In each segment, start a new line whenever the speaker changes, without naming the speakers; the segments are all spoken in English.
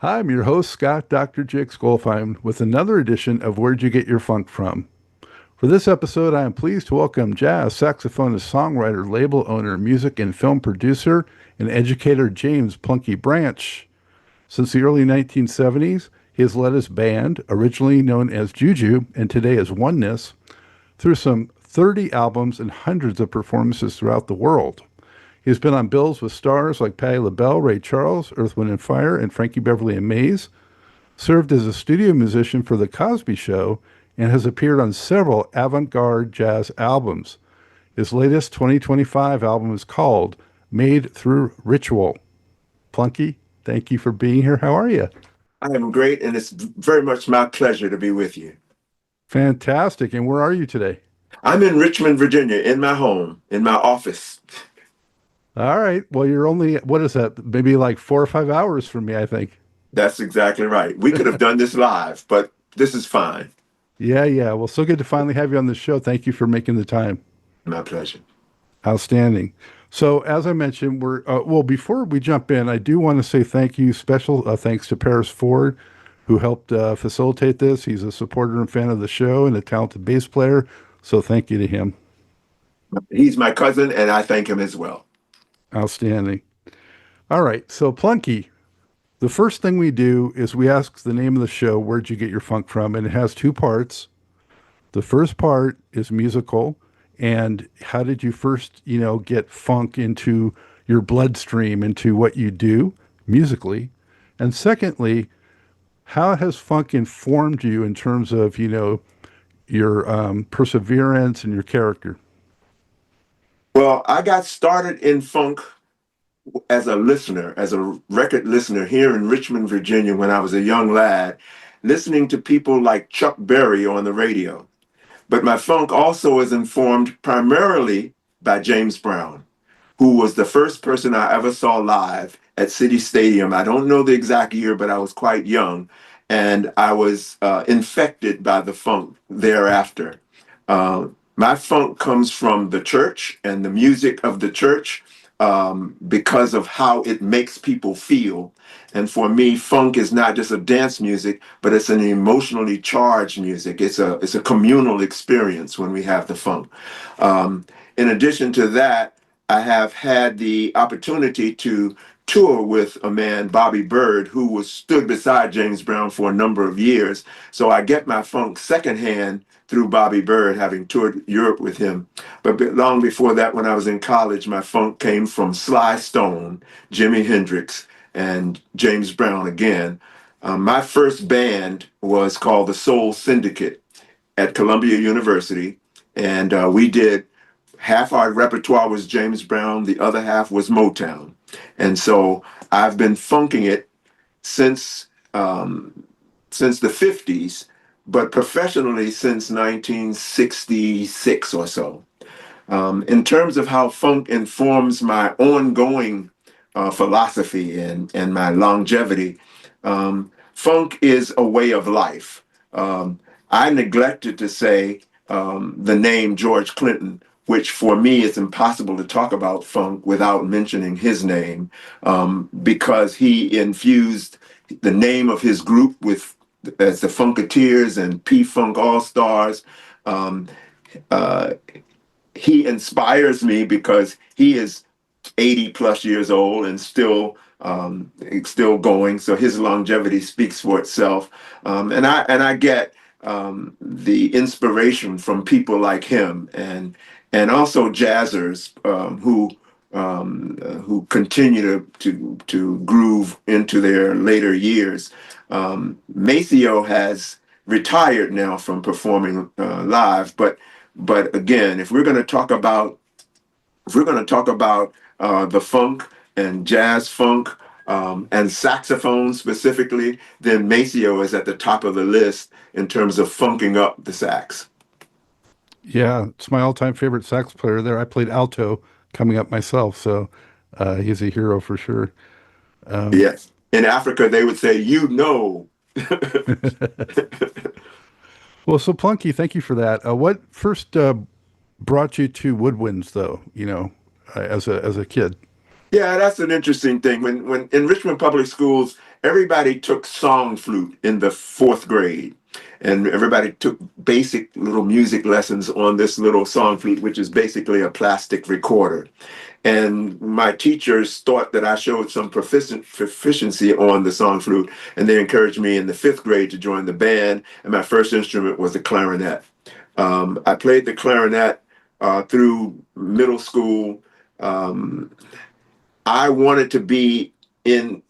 Hi, I'm your host, Scott Dr. Jix Goldfine, with another edition of Where'd You Get Your Funk From? For this episode, I am pleased to welcome jazz saxophonist, songwriter, label owner, music and film producer, and educator James Plunky Branch. Since the early 1970s, he has led his band, originally known as Juju and today as Oneness, through some 30 albums and hundreds of performances throughout the world. He has been on bills with stars like Patti LaBelle, Ray Charles, Earth, Wind and Fire, and Frankie Beverly and Maze, served as a studio musician for The Cosby Show, and has appeared on several avant-garde jazz albums. His latest 2025 album is called Made Through Ritual. Plunky, thank you for being here. How are you?
I am great, and it's very much my pleasure to be with you.
Fantastic. And where are you today?
I'm in Richmond, Virginia, in my home, in my office.
All right. Well, you're only, what is that? Maybe like 4 or 5 hours from me, I think.
That's exactly right. We could have done this live, but this is fine.
Yeah. Well, so good to finally have you on the show. Thank you for making the time.
My pleasure.
Outstanding. So, as I mentioned, before we jump in, I do want to say thank you, special thanks to Paris Ford, who helped facilitate this. He's a supporter and fan of the show and a talented bass player. So, thank you to him.
He's my cousin, and I thank him as well.
Outstanding. All right. So, Plunky, the first thing we do is we ask the name of the show, Where'd You Get Your Funk From? And it has two parts. The first part is musical. And how did you first, get funk into your bloodstream, into what you do musically? And secondly, how has funk informed you in terms of, your perseverance and your character?
Well, I got started in funk as a listener, as a record listener here in Richmond, Virginia, when I was a young lad, listening to people like Chuck Berry on the radio. But my funk also is informed primarily by James Brown, who was the first person I ever saw live at City Stadium. I don't know the exact year, but I was quite young, and I was infected by the funk thereafter. My funk comes from the church and the music of the church, because of how it makes people feel. And for me, funk is not just a dance music, but it's an emotionally charged music. It's a communal experience when we have the funk. In addition to that, I have had the opportunity to tour with a man, Bobby Bird, who was stood beside James Brown for a number of years. So I get my funk secondhand through Bobby Bird, having toured Europe with him. But long before that, when I was in college, my funk came from Sly Stone, Jimi Hendrix, and James Brown again. My first band was called the Soul Syndicate at Columbia University, and we did half our repertoire was James Brown, the other half was Motown. And so I've been funking it since the 50s, but professionally since 1966 or so. In terms of how funk informs my ongoing philosophy and my longevity, funk is a way of life. I neglected to say the name George Clinton, which for me it's impossible to talk about funk without mentioning his name, because he infused the name of his group with as the Funketeers and P-Funk All-Stars. He inspires me because he is 80 plus years old and still going. So his longevity speaks for itself. And I get the inspiration from people like him and also jazzers who continue to groove into their later years. Maceo has retired now from performing live, but again, if we're going to talk about the funk and jazz funk and saxophone specifically, then Maceo is at the top of the list in terms of funking up the sax.
Yeah, it's my all-time favorite sax player there. I played alto coming up myself, so he's a hero for sure.
Yes. In Africa, they would say, you know.
Well, so Plunky, thank you for that. What first brought you to woodwinds, though? As a kid.
Yeah, that's an interesting thing. When in Richmond Public Schools, everybody took song flute in the fourth grade. And everybody took basic little music lessons on this little song flute, which is basically a plastic recorder. And my teachers thought that I showed some proficiency on the song flute, and they encouraged me in the fifth grade to join the band. And my first instrument was the clarinet. I played the clarinet through middle school. Um, I wanted to be in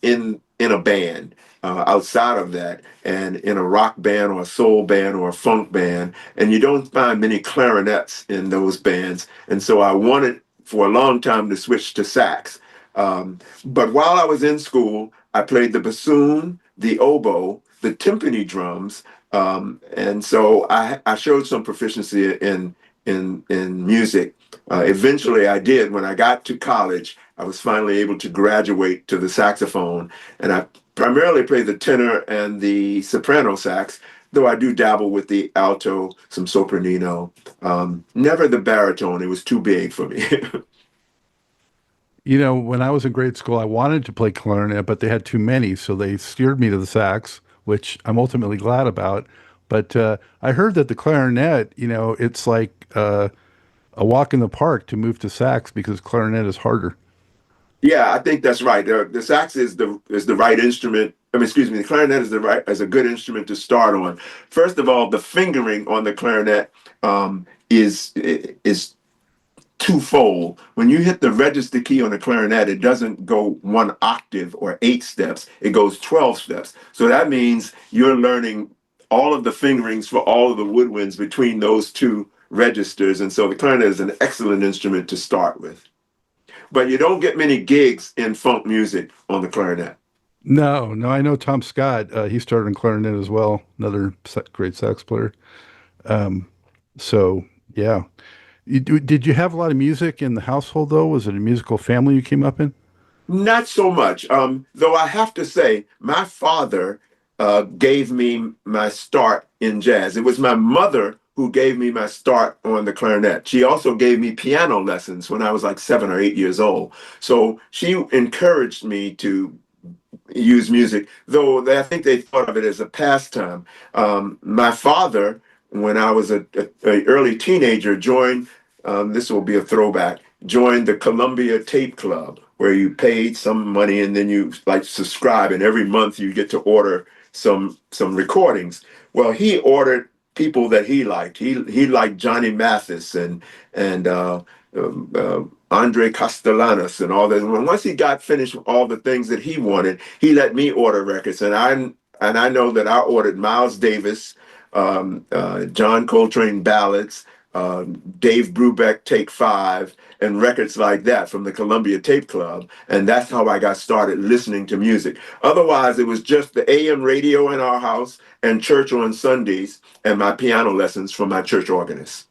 a band outside of that, and in a rock band or a soul band or a funk band, and you don't find many clarinets in those bands. And so I wanted for a long time to switch to sax. But while I was in school, I played the bassoon, the oboe, the timpani drums, and so I showed some proficiency in music. Eventually, I did. When I got to college, I was finally able to graduate to the saxophone, and I primarily play the tenor and the soprano sax, though I do dabble with the alto, some sopranino. Never the baritone; it was too big for me.
You know, when I was in grade school, I wanted to play clarinet, but they had too many, so they steered me to the sax, which I'm ultimately glad about. But I heard that the clarinet, you know, it's like a walk in the park to move to sax because clarinet is harder.
Yeah, I think that's right. The sax is the right instrument. I mean, excuse me, the clarinet is a good instrument to start on. First of all, the fingering on the clarinet is twofold. When you hit the register key on the clarinet, it doesn't go one octave or 8 steps. It goes 12 steps. So that means you're learning all of the fingerings for all of the woodwinds between those two registers. And so the clarinet is an excellent instrument to start with. But you don't get many gigs in funk music on the clarinet.
No, no, I know Tom Scott. He started in clarinet as well, another great sax player. Um, so, yeah. Did you have a lot of music in the household, though? Was it a musical family you came up in?
Not so much. Though I have to say, my father gave me my start in jazz. It was my mother who gave me my start on the clarinet. She also gave me piano lessons when I was like 7 or 8 years old. So she encouraged me to use music, though I think they thought of it as a pastime. My father, when I was a early teenager, joined, this will be a throwback, joined the Columbia Tape Club, where you paid some money and then you like subscribe, and every month you get to order some recordings. Well, he ordered people that he liked. He liked Johnny Mathis and Andre Castellanos and all that. And once he got finished with all the things that he wanted, he let me order records, and I know that I ordered Miles Davis, John Coltrane ballads, Dave Brubeck Take Five, and records like that from the Columbia Tape Club. And that's how I got started listening to music. Otherwise, it was just the AM radio in our house and church on Sundays and my piano lessons from my church organist.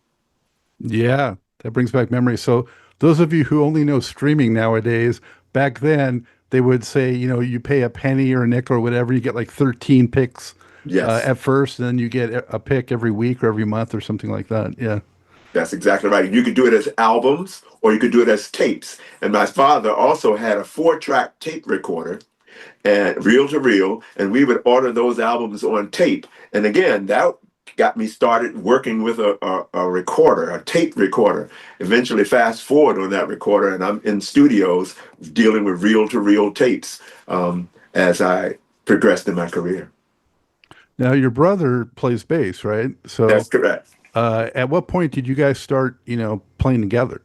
Yeah, that brings back memories. So, those of you who only know streaming nowadays, back then they would say, you know, you pay a penny or a nickel or whatever, you get like 13 picks
Yes.
at first, and then you get a pick every week or every month or something like that. Yeah.
That's exactly right. You could do it as albums or you could do it as tapes. And my father also had a 4-track tape recorder and reel to reel, and we would order those albums on tape. And again, that got me started working with a recorder, a tape recorder. Eventually, fast forward on that recorder, and I'm in studios dealing with reel to reel tapes as I progressed in my career.
Now, your brother plays bass, right?
That's
So,
correct.
at what point did you guys start, you know, playing together?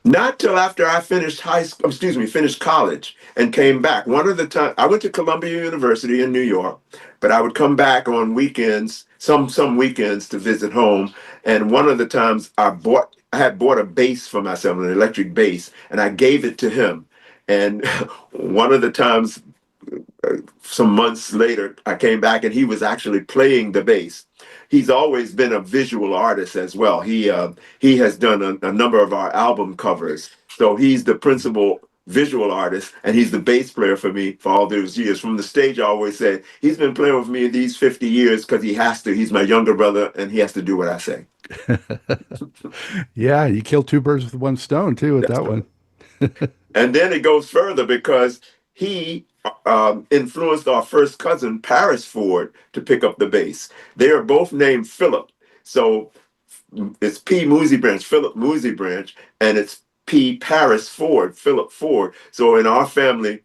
Not till after I finished high school, excuse me, finished college and came back. One of the time I went to Columbia University in New York, but I would come back on weekends, some weekends to visit home. And one of the times I had bought a bass for myself, an electric bass, and I gave it to him. And one of the times some months later, I came back and he was actually playing the bass. He's always been a visual artist as well. He has done a number of our album covers. So he's the principal visual artist and he's the bass player for me for all those years. From the stage, I always say he's been playing with me these 50 years because he has to. He's my younger brother and he has to do what I say.
Yeah, you killed two birds with one stone too with
That's
that
the
one.
And then it goes further because he influenced our first cousin, Paris Ford, to pick up the bass. They are both named Philip. So it's P. Moosey Branch, Philip Moosey Branch, and it's P. Paris Ford, Philip Ford. So in our family,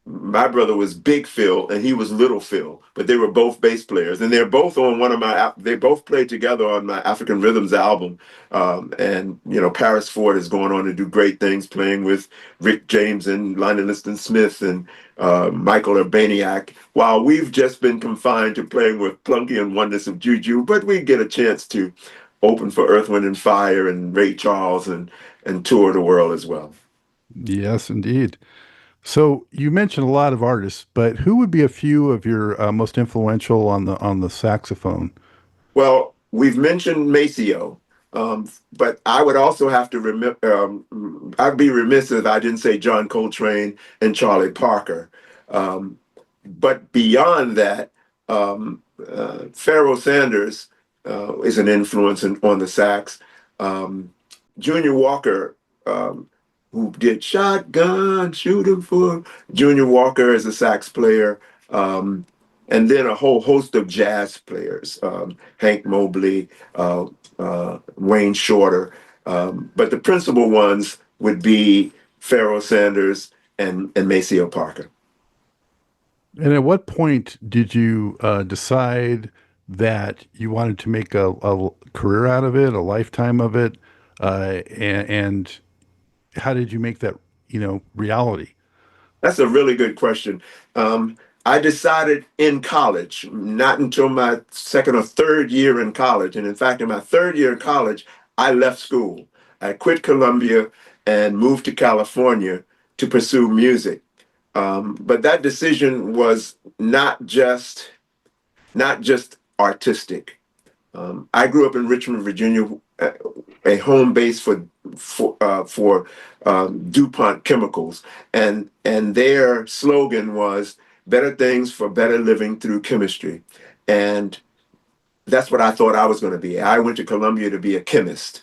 my brother was Big Phil and he was Little Phil, but they were both bass players, and they're both on one of my. They both played together on my African Rhythms album, and Paris Ford is going on to do great things, playing with Rick James and Lionel Liston Smith and Michael Urbaniak. While we've just been confined to playing with Plunky and Oneness of Juju, but we get a chance to open for Earth, Wind and Fire and Ray Charles and tour the world as well.
Yes, indeed. So you mentioned a lot of artists, but who would be a few of your most influential on the saxophone?
Well, we've mentioned Maceo, but I would also have to remember. I'd be remiss if I didn't say John Coltrane and Charlie Parker. Um, but beyond that, Pharoah Sanders is an influence on the sax. Um, Junior Walker, who did Shotgun, Shooting for Junior Walker as a sax player. And then a whole host of jazz players, Hank Mobley, Wayne Shorter. But the principal ones would be Pharoah Sanders and Maceo Parker.
And at what point did you decide that you wanted to make a career out of it, a lifetime of it, and how did you make that, reality?
That's a really good question. I decided in college, not until my second or third year in college. And in fact, in my third year in college, I left school. I quit Columbia and moved to California to pursue music. But that decision was not just artistic. I grew up in Richmond, Virginia, a home base for DuPont Chemicals, and their slogan was "Better things for better living through chemistry," and that's what I thought I was going to be. I went to Columbia to be a chemist,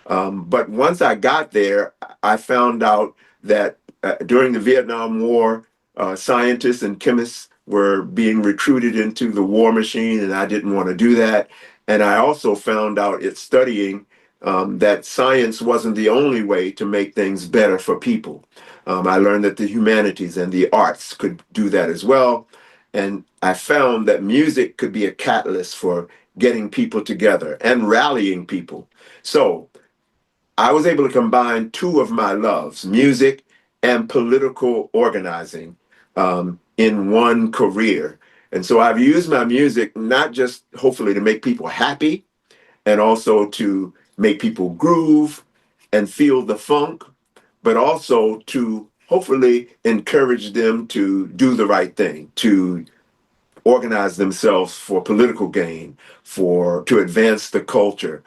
but once I got there, I found out that during the Vietnam War, scientists and chemists were being recruited into the war machine, and I didn't want to do that. And I also found out it's studying that science wasn't the only way to make things better for people. I learned that the humanities and the arts could do that as well. And I found that music could be a catalyst for getting people together and rallying people. So I was able to combine two of my loves, music and political organizing, in one career. And so I've used my music not just hopefully to make people happy and also to make people groove and feel the funk, but also to hopefully encourage them to do the right thing, to organize themselves for political gain, for to advance the culture.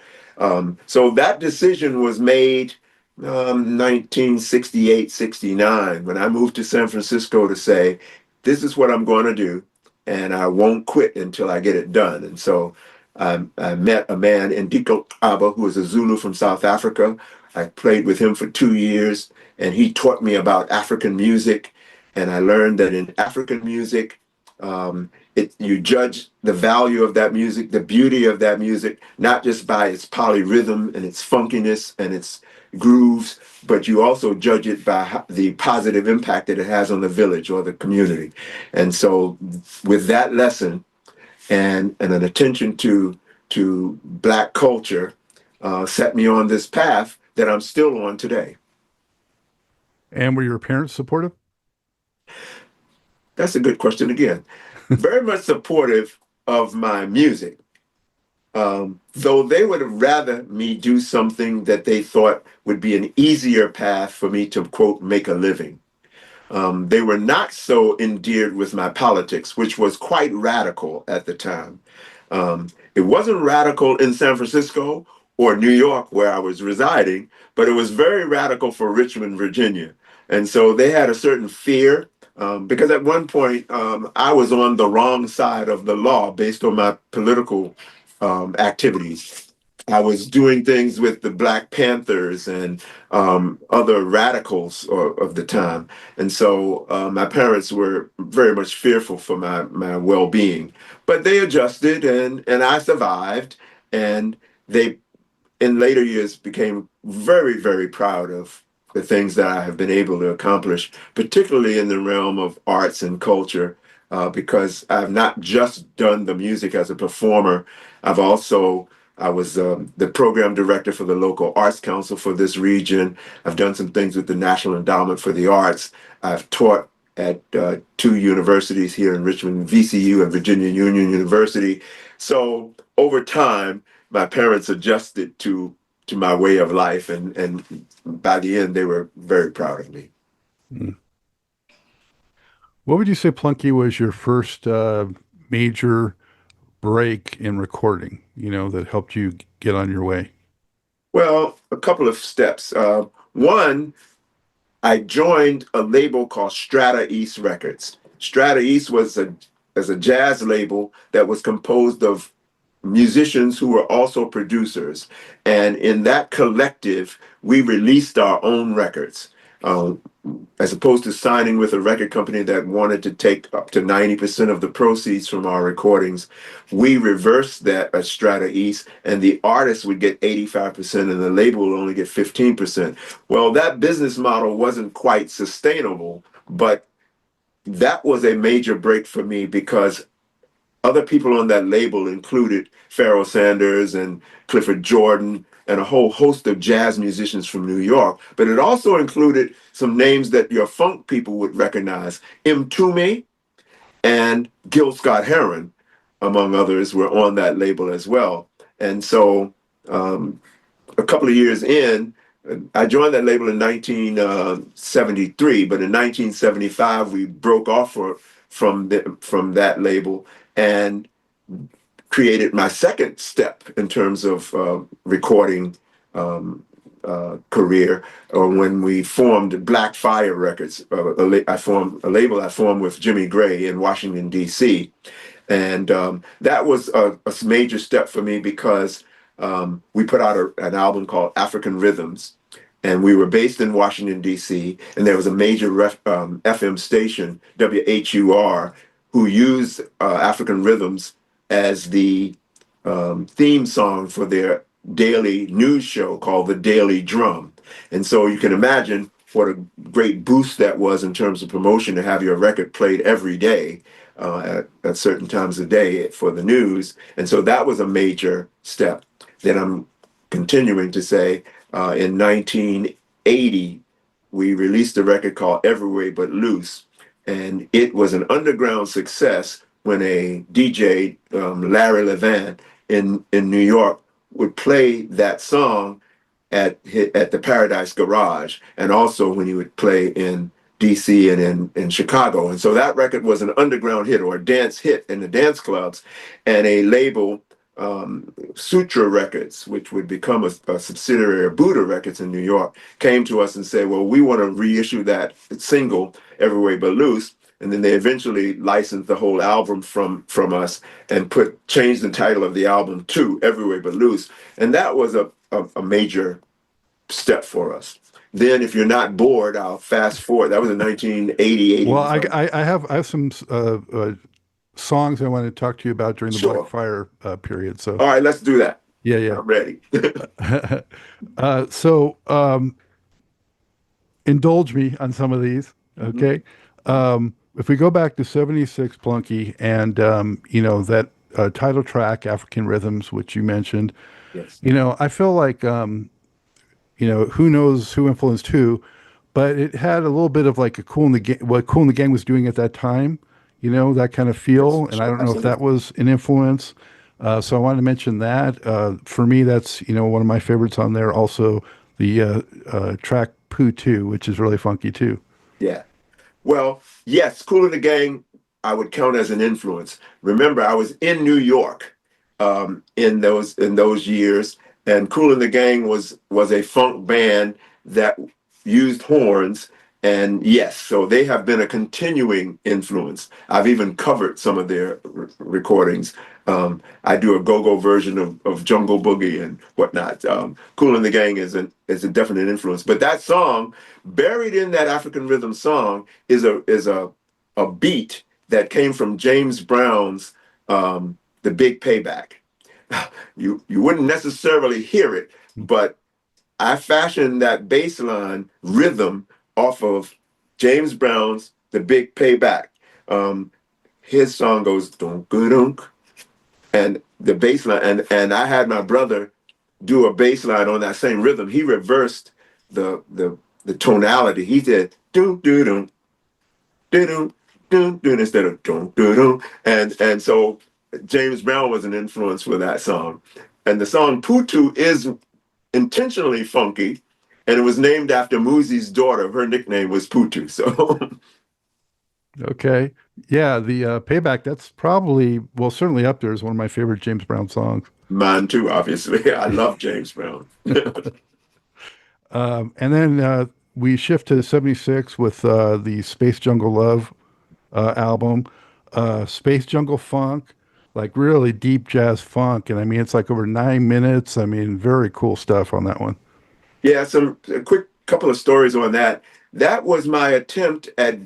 So that decision was made 1968, 69, when I moved to San Francisco to say, this is what I'm going to do, and I won't quit until I get it done. And so I met a man, Ndiko Aba, who is a Zulu from South Africa. I played with him for 2 years, and he taught me about African music. And I learned that in African music, you judge the value of that music, the beauty of that music, not just by its polyrhythm and its funkiness and its grooves, but you also judge it by the positive impact that it has on the village or the community. And so, with that lesson and an attention to Black culture, set me on this path that I'm still on today.
And were your parents supportive?
That's a good question again. Very much supportive of my music, though they would have rather me do something that they thought would be an easier path for me to, quote, make a living. They were not so endeared with my politics, which was quite radical at the time. It wasn't radical in San Francisco or New York, where I was residing, but it was very radical for Richmond, Virginia. And so they had a certain fear, because at one point I was on the wrong side of the law based on my political activities. I was doing things with the Black Panthers and other radicals of the time. And so my parents were very much fearful for my well-being. But they adjusted and I survived. And they in later years became very, very proud of the things that I have been able to accomplish, particularly in the realm of arts and culture, because I've not just done the music as a performer. I've also I was the program director for the local arts council for this region. I've done some things with the National Endowment for the Arts. I've taught at two universities here in Richmond, VCU and Virginia Union University. So over time, my parents adjusted to my way of life, and by the end, they were very proud of me.
Mm. What would you say, Plunky, was your first major break in recording, that helped you get on your way?
Well, a couple of steps. One, I joined a label called Strata East Records. Strata East was a jazz label that was composed of musicians who were also producers. And in that collective, we released our own records. Um, as opposed to signing with a record company that wanted to take up to 90% of the proceeds from our recordings, we reversed that at Strata East, and the artist would get 85% and the label would only get 15%. Well, that business model wasn't quite sustainable, but that was a major break for me because other people on that label included Pharoah Sanders and Clifford Jordan and a whole host of jazz musicians from New York. But it also included some names that your funk people would recognize. M. Toomey and Gil Scott-Heron, among others, were on that label as well. And so a couple of years in, I joined that label in 1973, but in 1975 we broke off from that label and created my second step in terms of recording career, or when we formed Black Fire Records. I formed a label I formed with Jimmy Gray in Washington, D.C. And that was a major step for me because we put out an album called African Rhythms. And we were based in Washington, D.C., and there was a major FM station, WHUR, who used African Rhythms as the theme song for their daily news show called The Daily Drum. And so you can imagine what a great boost that was in terms of promotion to have your record played every day at certain times of day for the news. And so that was a major step. Then I'm continuing to say in 1980, we released a record called Everywhere But Loose. And it was an underground success when a DJ, Larry Levan, in New York, would play that song at the Paradise Garage, and also when he would play in DC and in Chicago. And so that record was an underground hit or a dance hit in the dance clubs, and a label, Sutra Records, which would become a subsidiary of Buddha Records in New York, came to us and said, well, we want to reissue that single, Everywhere But Loose. And then they eventually licensed the whole album from us and changed the title of the album to Everywhere But Loose. And that was a major step for us. Then, if you're not bored, I'll fast forward. That was in 1980,
Well,
80.
I have some songs I want to talk to you about during the Black
Sure.
Fire period. So,
All right, let's do that.
yeah.
I'm ready.
So, indulge me on some of these, okay? If we go back to 76, Plunky, and, that title track, African Rhythms, which you mentioned,
Yes.
I feel like, who knows who influenced who, but it had a little bit of like a Cool in the Gang, what Cool in the Gang was doing at that time, that kind of feel.
Yes,
And I
sure,
don't know if that
absolutely.
was an influence. So I wanted to mention that. For me, that's, one of my favorites on there. Also, the track Pooh 2, which is really funky too.
Yeah. Well, yes, Cool in the Gang, I would count as an influence. Remember, I was in New York in those years, and Cool in the Gang was a funk band that used horns, and yes, so they have been a continuing influence. I've even covered some of their recordings. I do a go-go version of Jungle Boogie and whatnot. Kool and the Gang is a definite influence. But that song, buried in that African rhythm song, is a beat that came from James Brown's The Big Payback. You wouldn't necessarily hear it, but I fashioned that bass line rhythm off of James Brown's The Big Payback. Um, his song goes dunk dunk, and the bass line, and I had my brother do a bass line on that same rhythm. He reversed the tonality. He did dunk dunk dunk dunk dunk instead of dunk dunk, and so James Brown was an influence for that song. And the song Putu is intentionally funky, and it was named after Moosey's daughter. Her nickname was Putu. So,
Okay. Yeah, the Payback, that's probably, well, certainly up there is one of my favorite James Brown songs.
mine too, obviously. I love James Brown.
And then we shift to 76 with the Space Jungle Love album, Space Jungle Funk, like really deep jazz funk. And I mean, it's like over 9 minutes. I mean, very cool stuff on that one.
Yeah, a quick couple of stories on that. That was my attempt at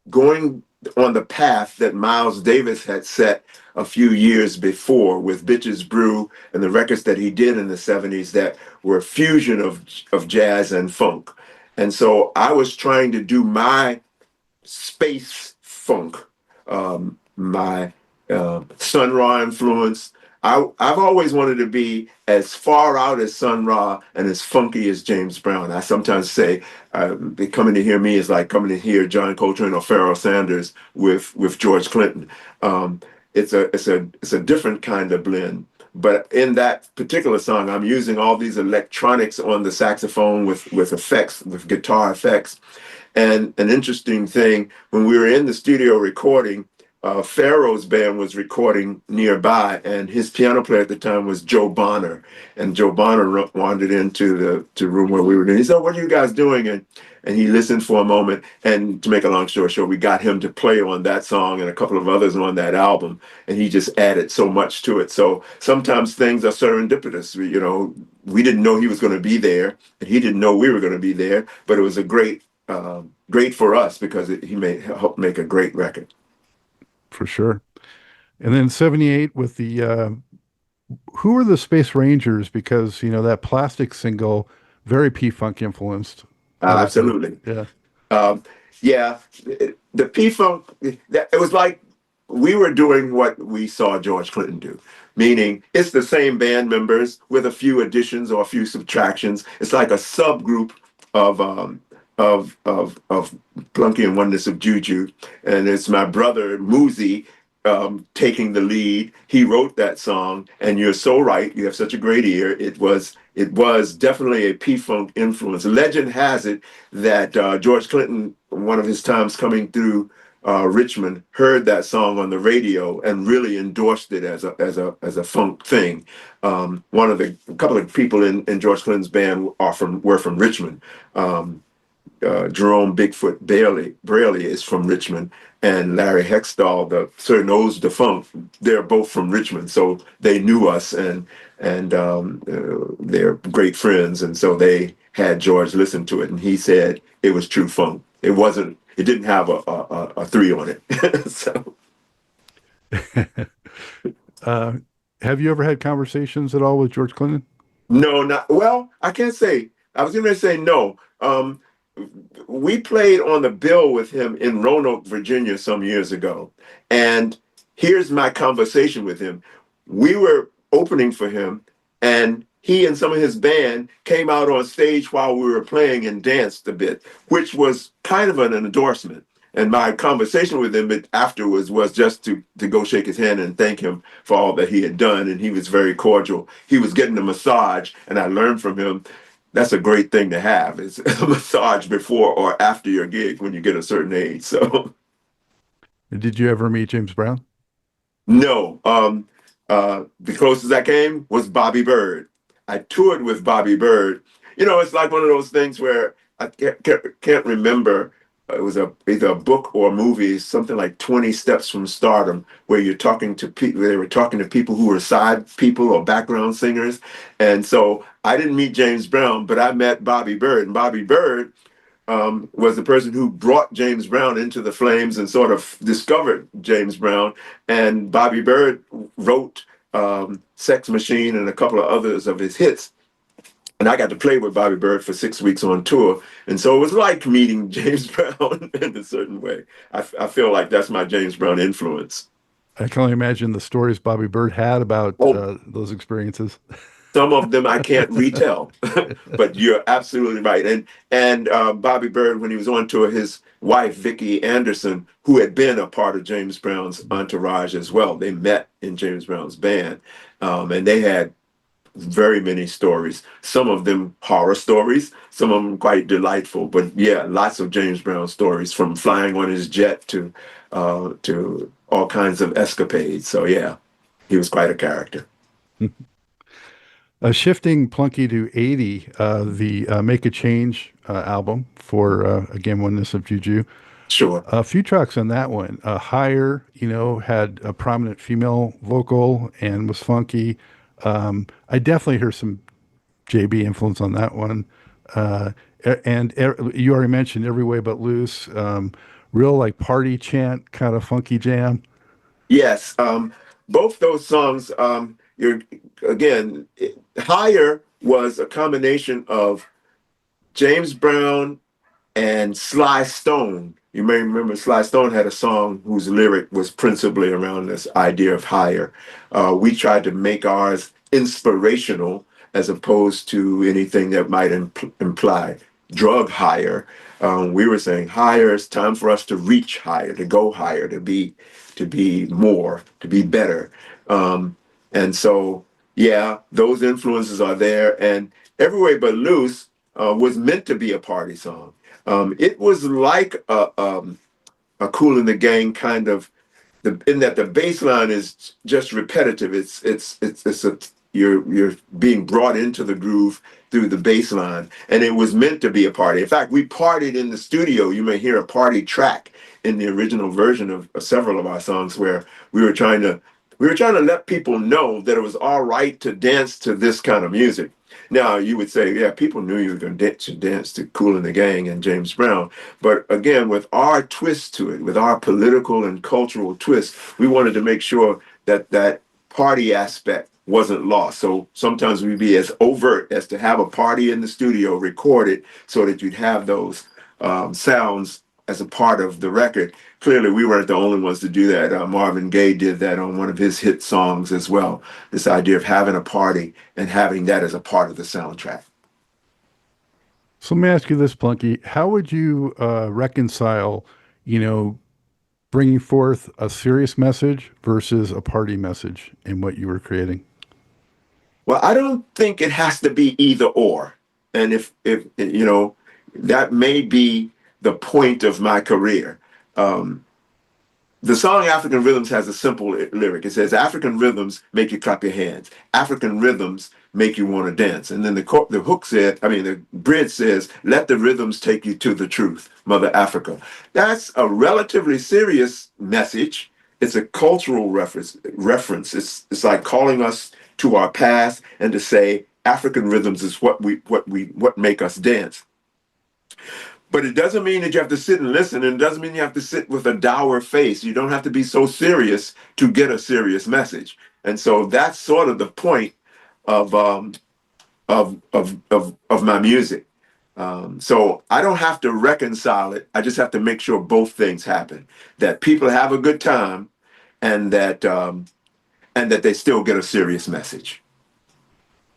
going on the path that Miles Davis had set a few years before with Bitches Brew and the records that he did in the 70s that were a fusion of jazz and funk. And so I was trying to do my space funk, my Sun Ra influence. I've always wanted to be as far out as Sun Ra and as funky as James Brown. I sometimes say coming to hear me is like coming to hear John Coltrane or Pharoah Sanders with George Clinton. It's a different kind of blend. But in that particular song, I'm using all these electronics on the saxophone with effects, with guitar effects. And an interesting thing, when we were in the studio recording, Pharaoh's band was recording nearby, and his piano player at the time was Joe Bonner. And Joe Bonner wandered into the room where we were doing. He said, "What are you guys doing?" And he listened for a moment. And to make a long story short, we got him to play on that song and a couple of others on that album. And he just added so much to it. So sometimes things are serendipitous. We didn't know he was going to be there, and he didn't know we were going to be there. But it was a great for us because he helped make a great record.
For sure. And then 78 with the who are the Space Rangers? Because that Plastic single, very P-Funk influenced.
Absolutely.
Yeah.
Um, yeah, the P-Funk, it was like we were doing what we saw George Clinton do, meaning it's the same band members with a few additions or a few subtractions. It's like a subgroup of Plunky and Oneness of Juju, and it's my brother Moosey taking the lead. He wrote that song, and you're so right. You have such a great ear. It was definitely a P-Funk influence. Legend has it that George Clinton, one of his times coming through Richmond, heard that song on the radio and really endorsed it as a funk thing. A couple of people in George Clinton's band were from Richmond. Jerome Bigfoot Braley is from Richmond, and Larry Hextall, the Sir Nose the Funk, they're both from Richmond, so they knew us, and they're great friends, and so they had George listen to it, and he said it was true funk. It didn't have a three on it. So,
Have you ever had conversations at all with George Clinton?
no, not well. I can't say. I was going to say no. We played on the bill with him in Roanoke, Virginia, some years ago. And here's my conversation with him. We were opening for him, and he and some of his band came out on stage while we were playing and danced a bit, which was kind of an endorsement. And my conversation with him afterwards was just to go shake his hand and thank him for all that he had done. And he was very cordial. He was getting a massage, and I learned from him that's a great thing to have. It's a massage before or after your gig when you get a certain age. So
Did you ever meet James Brown?
no, the closest I came was Bobby Bird. I toured with Bobby Bird. It's like one of those things where I can't remember. It was either a book or a movie, something like 20 Steps from Stardom, where you're talking to people. They were talking to people who were side people or background singers. And so I didn't meet James Brown, but I met Bobby Byrd. And Bobby Byrd was the person who brought James Brown into the flames and sort of discovered James Brown. And Bobby Byrd wrote Sex Machine and a couple of others of his hits. And I got to play with Bobby Byrd for 6 weeks on tour. And so it was like meeting James Brown in a certain way. I feel like that's my James Brown influence.
I can only imagine the stories Bobby Byrd had about
Oh,
those experiences.
some of them I can't retell, but you're absolutely right. And Bobby Byrd, when he was on tour, his wife Vicki Anderson, who had been a part of James Brown's entourage as well, they met in James Brown's band, and they had very many stories. Some of them horror stories, some of them quite delightful. But yeah, lots of James Brown stories, from flying on his jet to all kinds of escapades. So yeah, he was quite a character.
Shifting Plunky to 80, the Make a Change album for, again, Oneness of Juju.
Sure.
A few tracks on that one. Higher, had a prominent female vocal and was funky. I definitely hear some JB influence on that one. And you already mentioned Every Way But Loose. Real like party chant, kind of funky jam.
Yes. Both those songs, you're again, Higher was a combination of James Brown and Sly Stone. You may remember Sly Stone had a song whose lyric was principally around this idea of higher. We tried to make ours inspirational as opposed to anything that might imply drug higher. We were saying higher, it's time for us to reach higher, to go higher, to be more, to be better. And so, yeah, those influences are there. And Every Way But Loose was meant to be a party song. It was like a Kool and the Gang kind of, in that the bass line is just repetitive. It's a you're being brought into the groove through the bass line, and it was meant to be a party. In fact, we partied in the studio. You may hear a party track in the original version of several of our songs where we were trying to let people know that it was all right to dance to this kind of music. Now, you would say, yeah, people knew you were going to dance to Kool and the Gang and James Brown. But again, with our twist to it, with our political and cultural twist, we wanted to make sure that that party aspect wasn't lost. So sometimes we'd be as overt as to have a party in the studio recorded so that you'd have those sounds as a part of the record. Clearly, we weren't the only ones to do that. Marvin Gaye did that on one of his hit songs as well. This idea of having a party and having that as a part of the soundtrack.
So let me ask you this, Plunky. How would you reconcile, you know, bringing forth a serious message versus a party message in what you were creating?
Well, I don't think it has to be either or. And if that may be the point of my career. Um, The song African Rhythms has a simple lyric. It says, African rhythms make you clap your hands. African rhythms make you want to dance. And then the hook said, the bridge says, let the rhythms take you to the truth, Mother Africa. That's a relatively serious message. It's a cultural reference. It's like calling us to our past and to say African rhythms is what make us dance. But it doesn't mean that you have to sit and listen, and it doesn't mean you have to sit with a dour face. You don't have to be so serious to get a serious message. And so that's sort of the point of my music. So I don't have to reconcile it. I just have to make sure both things happen. That people have a good time, and that they still get a serious message.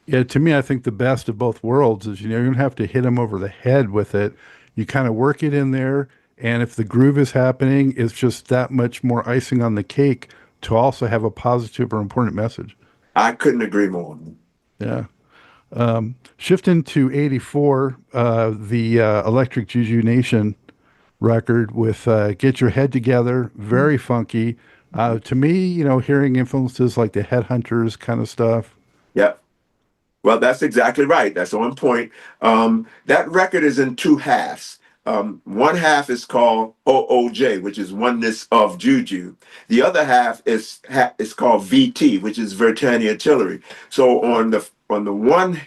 Yeah, to me, I think the best of both worlds is, you don't have to hit them over the head with it. You kind of work it in there. And if the groove is happening, it's just that much more icing on the cake to also have a positive or important message.
I couldn't agree more.
Yeah. Shifting to 84, the Electric Juju Nation record with Get Your Head Together, very funky. To me, hearing influences like the Headhunters kind of stuff.
Yep. Well, that's exactly right. That's on point. That record is in two halves. One half is called OOJ, which is Oneness of Juju. The other half is called VT, which is Vertania Tillery. So on the one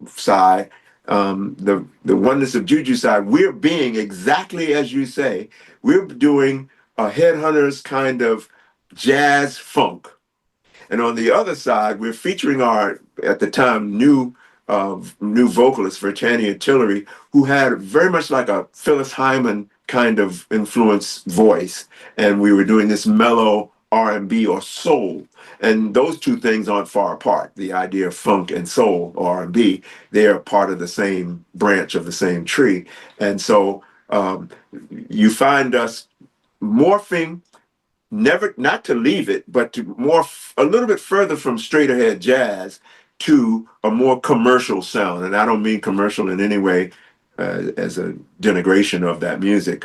side, the Oneness of Juju side, we're being exactly as you say. We're doing a headhunters kind of jazz funk. And on the other side, we're featuring our, at the time, new vocalist, Vertania Tillery, who had very much like a Phyllis Hyman kind of influence voice. And we were doing this mellow R&B or soul. And those two things aren't far apart. The idea of funk and soul or R&B, they are part of the same branch of the same tree. And so you find us morphing, never, not to leave it, but to morph a little bit further from straight ahead jazz to a more commercial sound. And I don't mean commercial in any way as a denigration of that music.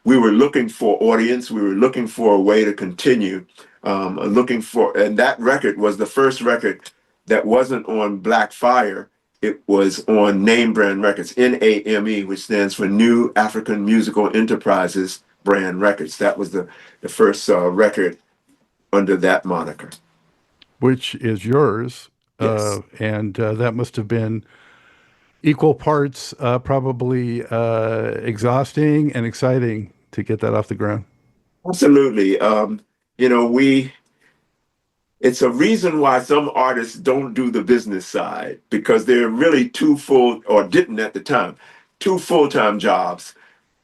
We were looking for audience. We were looking for a way to continue looking for, and that record was the first record that wasn't on Black Fire. It was on Name Brand Records, NAME, which stands for New African Musical Enterprises Brand Records. That was the first record under that moniker.
Which is yours.
Yes.
And that must have been equal parts, probably exhausting and exciting to get that off the ground.
Absolutely. You know, it's a reason why some artists don't do the business side because they're really two full, or didn't at the time, two full-time jobs.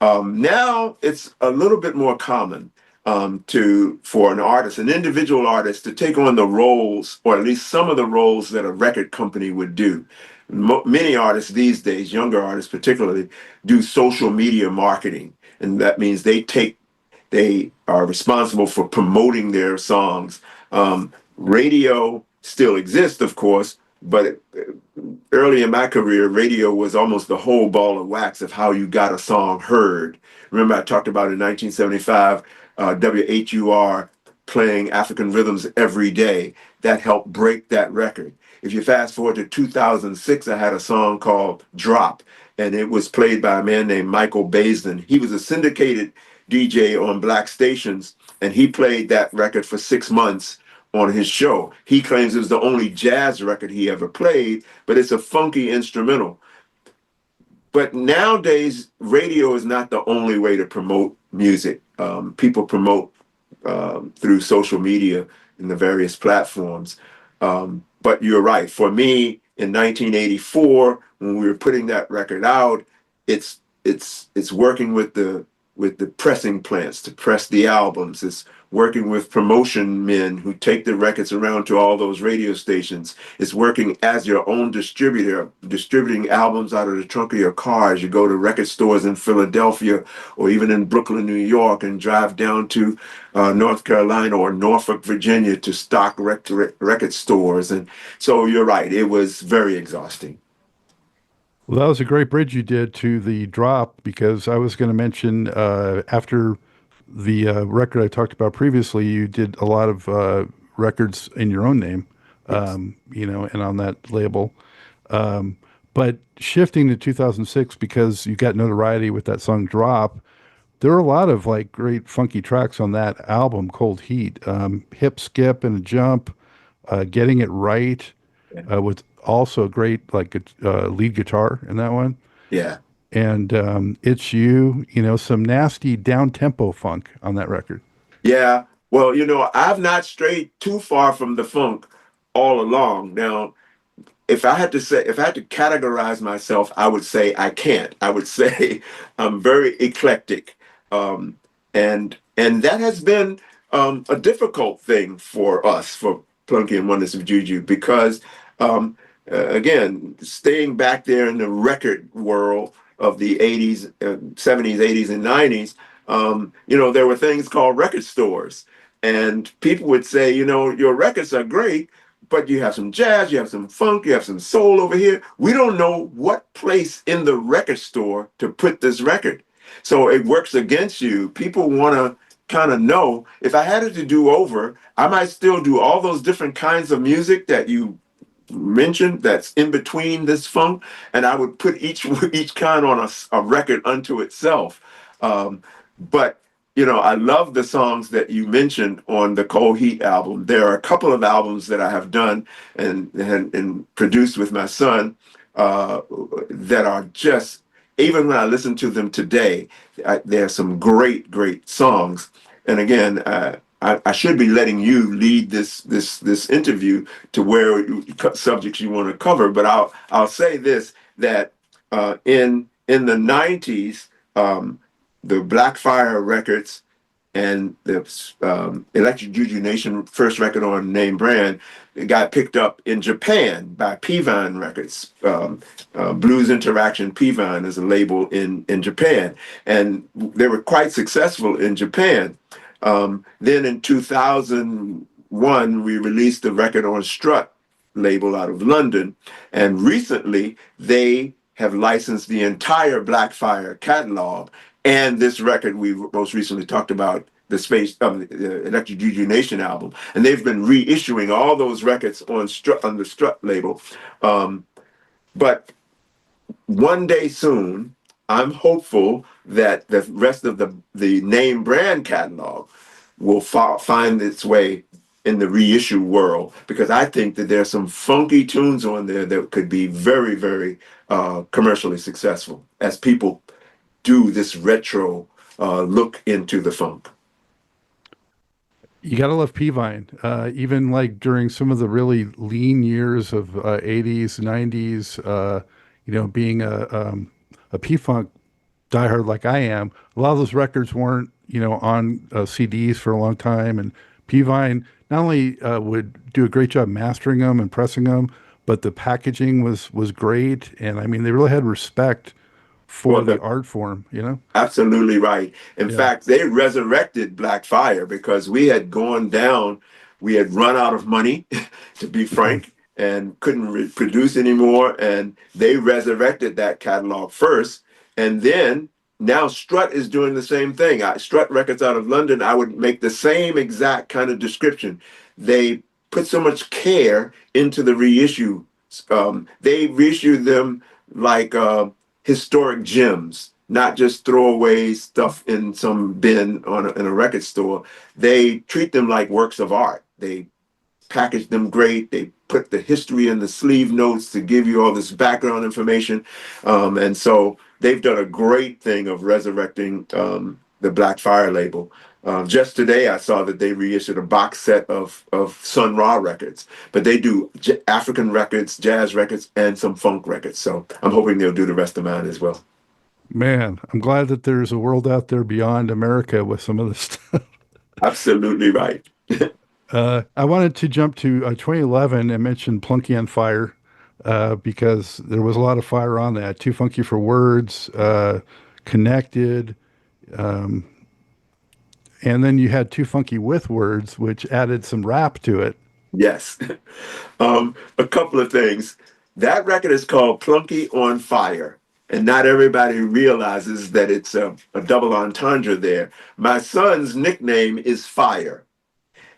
Now it's a little bit more common for an artist, an individual artist, to take on the roles, or at least some of the roles that a record company would do. Many artists these days, younger artists particularly, do social media marketing, and that means they are responsible for promoting their songs. Radio still exists, of course, but early in my career, radio was almost the whole ball of wax of how you got a song heard. Remember, I talked about in 1975, WHUR playing African rhythms every day. That helped break that record. If you fast forward to 2006, I had a song called Drop, and it was played by a man named Michael Baisden. He was a syndicated DJ on black stations, and he played that record for 6 months on his show. He claims it was the only jazz record he ever played, but it's a funky instrumental. But nowadays, radio is not the only way to promote music. People promote through social media and the various platforms. But you're right. For me, in 1984, when we were putting that record out, it's working with the pressing plants to press the albums. It's working with promotion men who take the records around to all those radio stations. It's working as your own distributor, distributing albums out of the trunk of your car as you go to record stores in Philadelphia or even in Brooklyn, New York, and drive down to North Carolina or Norfolk, Virginia to stock record stores. And so you're right, it was very exhausting.
Well, that was a great bridge you did to the drop because I was going to mention after the record I talked about previously, you did a lot of records in your own name,
Yes.
and on that label. But shifting to 2006, because you got notoriety with that song Drop, there were a lot of like great funky tracks on that album, Cold Heat. Hip, Skip, and a Jump, Getting It Right,
Yeah.
with also a great like lead guitar in that one.
Yeah.
And It's You, some nasty down tempo funk on that record.
Yeah. Well, I've not strayed too far from the funk all along. Now, if I had to categorize myself, I would say I can't. I would say I'm very eclectic. And that has been a difficult thing for us, for Plunky and Oneness of Juju, because again, staying back there in the record world of the 80s, 70s, 80s, and 90s, there were things called record stores. And people would say, your records are great, but you have some jazz, you have some funk, you have some soul over here. We don't know what place in the record store to put this record. So it works against you. People want to kind of know, if I had it to do over, I might still do all those different kinds of music that you mentioned that's in between this funk, and I would put each kind on a record unto itself. But I love the songs that you mentioned on the Cold Heat album. There are a couple of albums that I have done and produced with my son that are just, even when I listen to them today, there are some great songs. And again, I should be letting you lead this interview to where subjects you want to cover. But I'll say this, that in the '90s, the Blackfire records and the Electric Juju Nation first record on name brand, it got picked up in Japan by P-Vine Records. Blues Interaction P-Vine is a label in Japan, and they were quite successful in Japan. Then in 2001, we released the record on Strut label out of London, and recently they have licensed the entire Blackfire catalog and this record we most recently talked about, the Electric Juju Nation album, and they've been reissuing all those records on the Strut label. But one day soon, I'm hopeful that the rest of the name brand catalog will find its way in the reissue world, because I think that there's some funky tunes on there that could be very commercially successful as people do this retro look into the funk.
You gotta love P-Vine. Even like during some of the really lean years of '80s, '90s, being a P-Funk diehard like I am, a lot of those records weren't, on CDs for a long time. And P-Vine not only would do a great job mastering them and pressing them, but the packaging was great. And I mean, they really had respect for
Well,
the art form.
absolutely right. In
Yeah.
fact, they resurrected Blackfire because we had gone down, we had run out of money, to be frank, and couldn't produce anymore. And they resurrected that catalog first. And then now Strut is doing the same thing. Strut Records out of London, I would make the same exact kind of description. They put so much care into the reissue. They reissued them like historic gems, not just throwaway stuff in some bin in a record store. They treat them like works of art. They package them great. They put the history in the sleeve notes to give you all this background information. And so they've done a great thing of resurrecting the Blackfire label. Just today, I saw that they reissued a box set of Sun Ra records, but they do African records, jazz records, and some funk records. So I'm hoping they'll do the rest of mine as well.
Man, I'm glad that there's a world out there beyond America with some of this stuff.
Absolutely right.
I wanted to jump to 2011 and mention Plunky on Fire because there was a lot of fire on that. Too Funky for Words, Connected, and then you had Too Funky with Words, which added some rap to it.
Yes. A couple of things. That record is called Plunky on Fire. And not everybody realizes that it's a double entendre there. My son's nickname is Fire,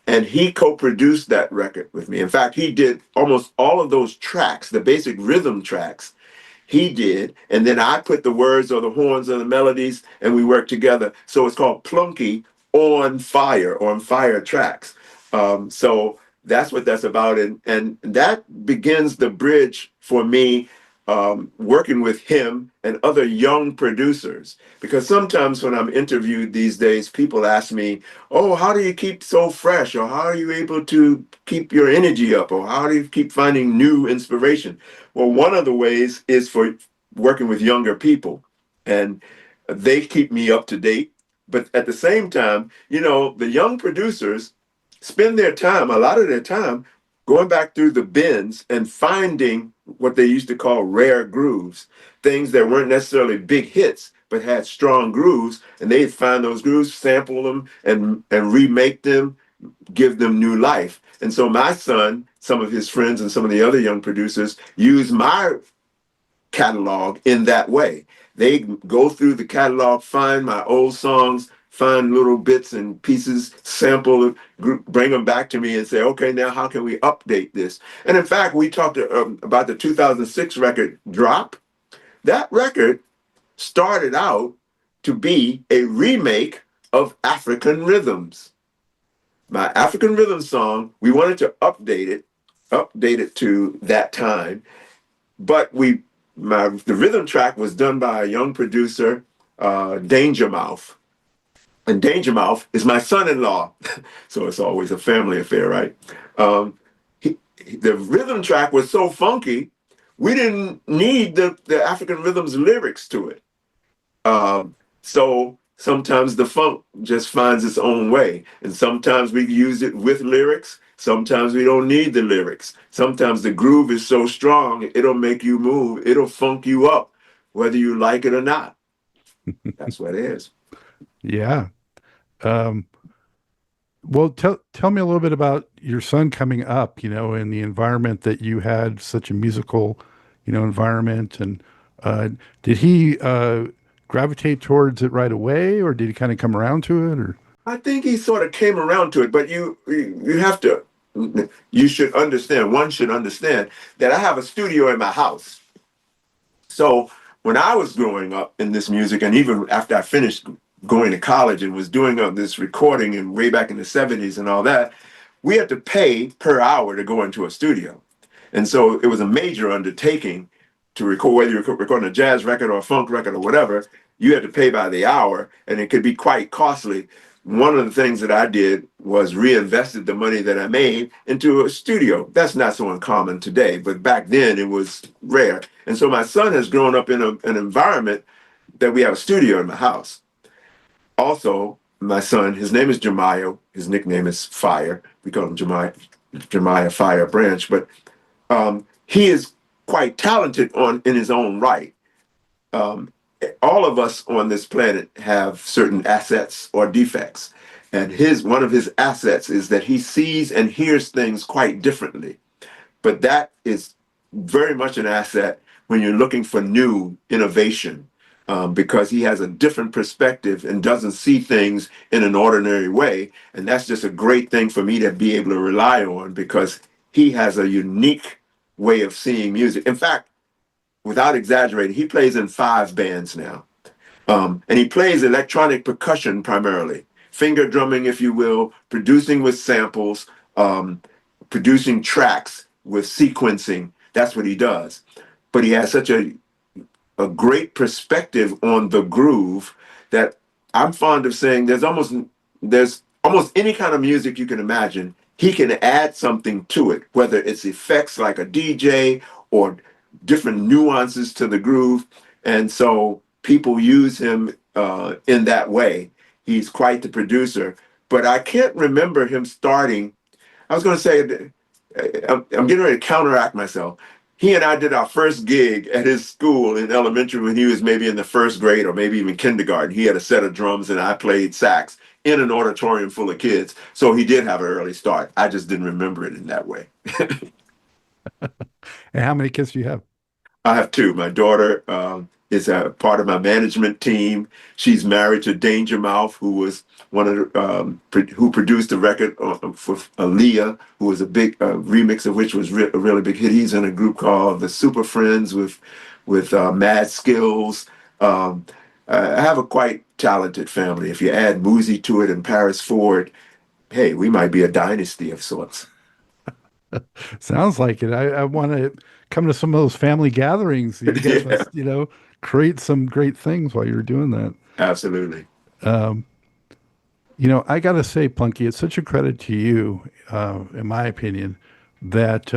and he co-produced that record with me. In fact, he did almost all of those tracks, the basic rhythm tracks, he did. And then I put the words or the horns or the melodies, and we worked together. So it's called Plunky on Fire tracks. So that's what that's about. And that begins the bridge for me working with him and other young producers. Because sometimes when I'm interviewed these days, people ask me, oh, how do you keep so fresh? Or how are you able to keep your energy up? Or how do you keep finding new inspiration? Well, one of the ways is for working with younger people. And they keep me up to date. But at the same time, the young producers spend a lot of their time, going back through the bins and finding what they used to call rare grooves, things that weren't necessarily big hits, but had strong grooves. And they'd find those grooves, sample them, and remake them, give them new life. And so my son, some of his friends, and some of the other young producers use my catalog in that way. They go through the catalog, find my old songs, find little bits and pieces, sample, bring them back to me and say, okay, now how can we update this? And in fact, we talked about the 2006 record Drop. That record started out to be a remake of African Rhythms. My African Rhythm song, we wanted to update it to that time, but the rhythm track was done by a young producer, Danger Mouth. And Danger Mouth is my son-in-law, so it's always a family affair, right? The rhythm track was so funky, we didn't need the African Rhythms lyrics to it. So sometimes the funk just finds its own way. And sometimes we use it with lyrics. Sometimes we don't need the lyrics. Sometimes the groove is so strong, it'll make you move. It'll funk you up, whether you like it or not. That's what it is.
Yeah. Um, well, tell me a little bit about your son coming up, in the environment that you had such a musical, environment. And uh, did he gravitate towards it right away, or did he kind of come around to it? Or
I think he sort of came around to it, but you have to, you should understand, one should understand that I have a studio in my house. So when I was growing up in this music, and even after I finished going to college and was doing this recording and way back in the 70s and all that, we had to pay per hour to go into a studio. And so it was a major undertaking to record, whether you're recording a jazz record or a funk record or whatever, you had to pay by the hour, and it could be quite costly. One of the things that I did was reinvested the money that I made into a studio. That's not so uncommon today, but back then it was rare. And so my son has grown up in an environment that we have a studio in my house. Also, my son, his name is Jemiah. His nickname is Fire. We call him Jemiah Fire Branch, but he is quite talented in his own right. Um, all of us on this planet have certain assets or defects, and one of his assets is that he sees and hears things quite differently. But that is very much an asset when you're looking for new innovation, because he has a different perspective and doesn't see things in an ordinary way. And that's just a great thing for me to be able to rely on, because he has a unique way of seeing music. In fact, without exaggerating, he plays in 5 bands now. And he plays electronic percussion primarily, finger drumming, if you will, producing with samples, producing tracks with sequencing. That's what he does. But he has such a great perspective on the groove that I'm fond of saying there's almost any kind of music you can imagine. He can add something to it, whether it's effects like a DJ or different nuances to the groove. And so people use him in that way. He's quite the producer. But I can't remember him starting. I was going to say, I'm getting ready to counteract myself. He and I did our first gig at his school in elementary when he was maybe in the 1st grade or maybe even kindergarten. He had a set of drums and I played sax in an auditorium full of kids. So he did have an early start. I just didn't remember it in that way.
and how many kids do you have?
I have 2. My daughter is a part of my management team. She's married to Danger Mouth, who was one of the, who produced the record for Aaliyah, who was a big remix of which was a really big hit. He's in a group called the Super Friends with Mad Skills. I have a quite talented family. If you add Moosey to it and Paris Ford, hey, we might be a dynasty of sorts.
Sounds like it. I want to come to some of those family gatherings. You guys
Yeah,
must, create some great things while you're doing that.
absolutely.
Um, I got to say, Plunky, it's such a credit to you, in my opinion, that,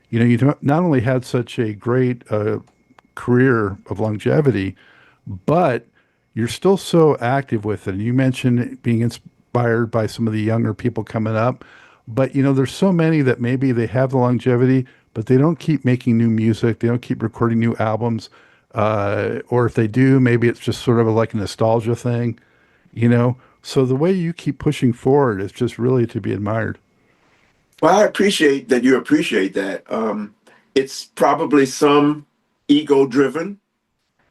you not only had such a great career of longevity, but you're still so active with it. And you mentioned being inspired by some of the younger people coming up, but there's so many that maybe they have the longevity, but they don't keep making new music. They don't keep recording new albums. Or if they do, maybe it's just sort of like a nostalgia thing, So the way you keep pushing forward is just really to be admired.
Well, I appreciate that you appreciate that. It's probably some ego driven.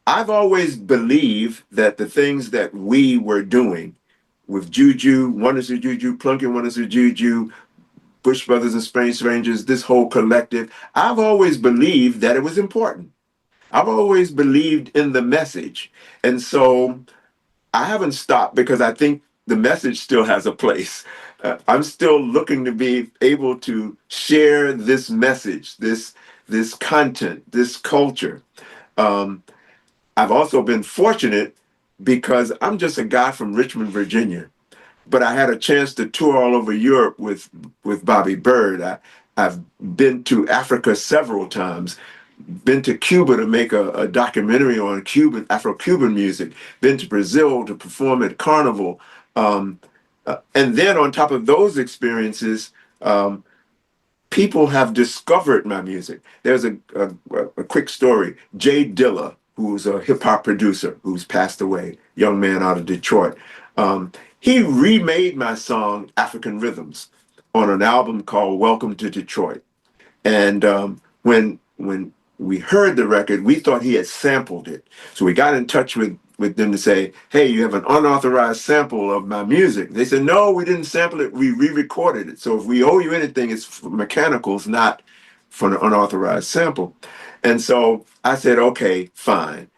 I've always believed that the things that we were doing with Juju, Oneness of Juju, Plunky, Oneness of Juju, Bush Brothers and Strange Strangers, this whole collective, I've always believed that it was important. I've always believed in the message. And so I haven't stopped because I think the message still has a place. I'm still looking to be able to share this message, this content, this culture. Um, I've also been fortunate because I'm just a guy from Richmond, Virginia, but I had a chance to tour all over Europe with Bobby Bird. I've been to Africa several times, been to Cuba to make a documentary on Cuban Afro-Cuban music, been to Brazil to perform at Carnival. Um, and then on top of those experiences, um, people have discovered my music. There's a quick story. Jay Dilla, who's a hip hop producer who's passed away, young man out of Detroit. He remade my song African Rhythms on an album called Welcome to Detroit. And when we heard the record, we thought he had sampled it. So we got in touch with them to say, hey, you have an unauthorized sample of my music. They said, no, we didn't sample it. We re-recorded it. So if we owe you anything, it's for mechanicals, not for an unauthorized sample. And so I said, okay, fine.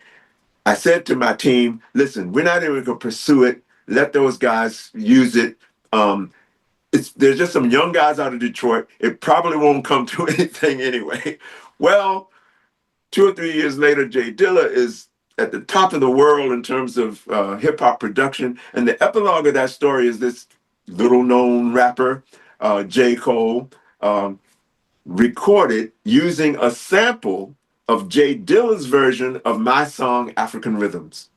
I said to my team, listen, we're not even going to pursue it. Let those guys use it. There's just some young guys out of Detroit. It probably won't come to anything anyway. Well, 2 or 3 years later, Jay Dilla is at the top of the world in terms of hip hop production. And the epilogue of that story is this little known rapper, J. Cole, recorded using a sample of Jay Dilla's version of my song, African Rhythms.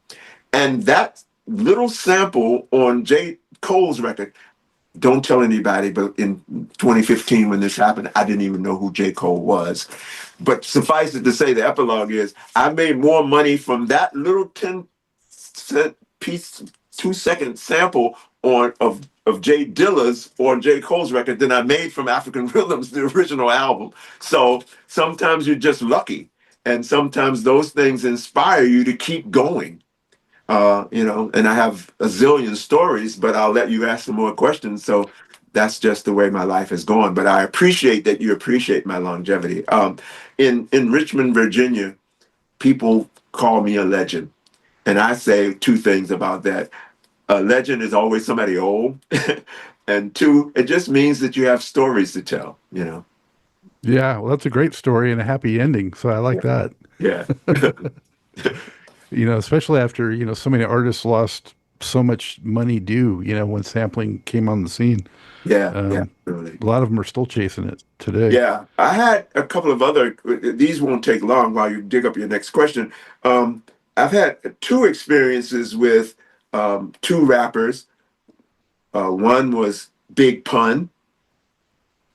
And that little sample on J. Cole's record, don't tell anybody, but in 2015 when this happened, I didn't even know who J. Cole was. But suffice it to say, the epilogue is I made more money from that little 10-cent piece, 2-second sample of Jay Dilla's or J. Cole's record than I made from African Rhythms, the original album. So sometimes you're just lucky. And sometimes those things inspire you to keep going. And I have a zillion stories, but I'll let you ask some more questions. So that's just the way my life has gone. But I appreciate that you appreciate my longevity. In Richmond, Virginia, people call me a legend. And I say two things about that. A legend is always somebody old. And two, it just means that you have stories to tell,
Yeah, well, that's a great story and a happy ending. So I like that.
Yeah.
Especially after, so many artists lost so much money due, when sampling came on the scene.
Yeah, really.
A lot of them are still chasing it today.
Yeah, I had a couple of other, these won't take long while you dig up your next question. I've had two experiences with two rappers. One was Big Pun,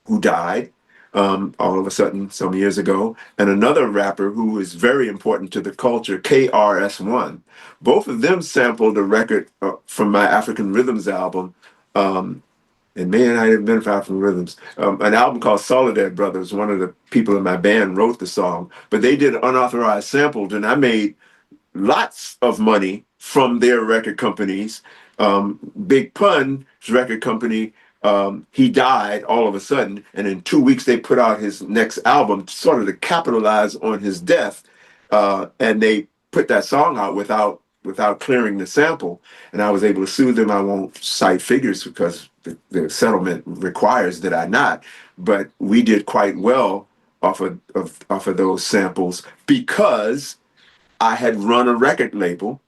who died all of a sudden some years ago, and another rapper who is very important to the culture, KRS-One. Both of them sampled a record from my African Rhythms album. And man, I didn't for African Rhythms. An album called Soledad Brothers. One of the people in my band wrote the song, but they did unauthorized samples, and I made lots of money from their record companies. Big Pun's record company, he died all of a sudden, and in 2 weeks they put out his next album, sort of to capitalize on his death, and they put that song out without clearing the sample, and I was able to sue them. I won't cite figures because the settlement requires that I not, but we did quite well off of those samples because I had run a record label,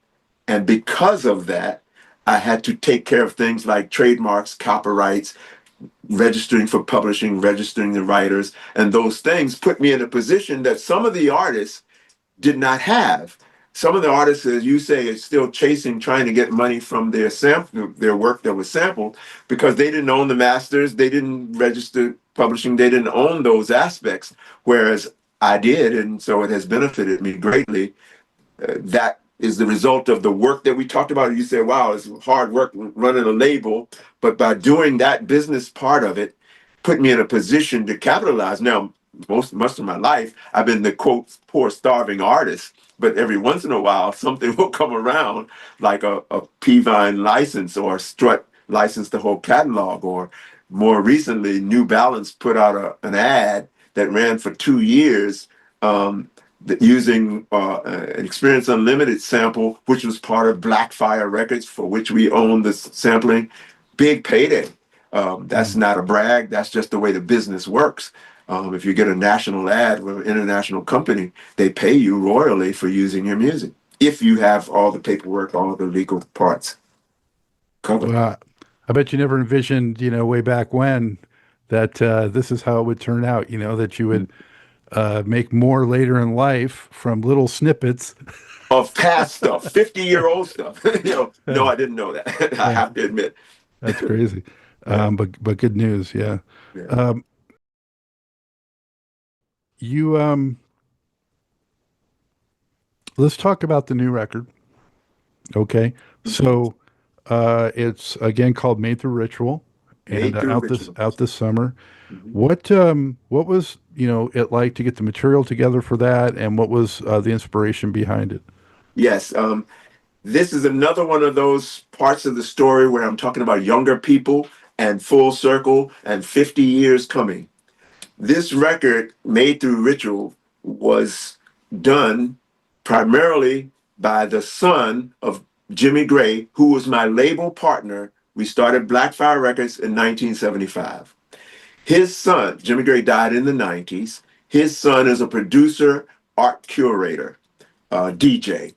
and because of that, I had to take care of things like trademarks, copyrights, registering for publishing, registering the writers, and those things put me in a position that some of the artists did not have. Some of the artists, as you say, are still chasing, trying to get money from their work that was sampled because they didn't own the masters, they didn't register publishing, they didn't own those aspects, whereas I did, and so it has benefited me greatly. That is the result of the work that we talked about. You said, wow, it's hard work running a label, but by doing that business part of it, put me in a position to capitalize. Now, much of my life, I've been the quote poor starving artist. But every once in a while, something will come around, like a P-Vine license or a Strut license the whole catalog, or more recently, New Balance put out an ad that ran for 2 years, using an Experience Unlimited sample, which was part of Blackfire Records, for which we own the sampling. Big payday. That's not a brag. That's just the way the business works. If you get a national ad with an international company, they pay you royally for using your music, if you have all the paperwork, all the legal parts covered.
Well, I bet you never envisioned, way back when that this is how it would turn out, that you would make more later in life from little snippets.
Of past stuff, 50-year-old stuff. No,
Yeah,
I didn't know that. I
yeah,
have to admit.
that's crazy.
Yeah,
But good news, yeah.
yeah.
Um, you let's talk about the new record. Okay.
Mhm.
So it's again called Made Through Ritual, and
Made through
out this
ritual.
out this summer.
Mhm.
What was, it like to get the material together for that, and what was the inspiration behind it?
Yes. This is another one of those parts of the story where I'm talking about younger people and full circle and 50 years coming. This record, Made Through Ritual, was done primarily by the son of Jimmy Gray, who was my label partner. We started Blackfire Records in 1975. His son, Jimmy Gray, died in the 90s. His son is a producer, art curator, DJ.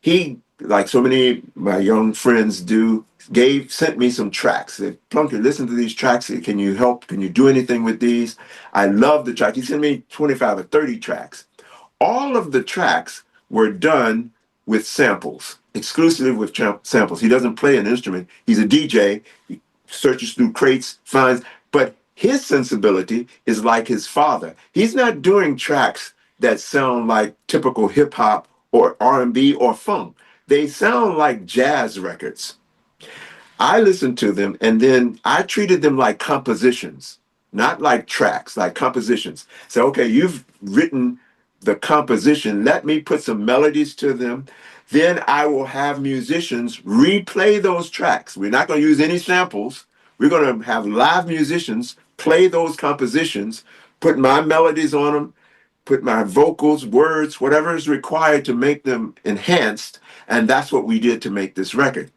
He, like so many of my young friends do, sent me some tracks. Said, Plunky, listen to these tracks. Can you help? Can you do anything with these? I love the track. He sent me 25 or 30 tracks. All of the tracks were done with samples, exclusively with samples. He doesn't play an instrument. He's a DJ. He searches through crates, finds, but his sensibility is like his father. He's not doing tracks that sound like typical hip hop or R&B or funk. They sound like jazz records. I listened to them and then I treated them like compositions, not like tracks, like compositions. So, okay, you've written the composition. Let me put some melodies to them. Then I will have musicians replay those tracks. We're not going to use any samples. We're going to have live musicians play those compositions, put my melodies on them, put my vocals, words, whatever is required to make them enhanced. And that's what we did to make this record.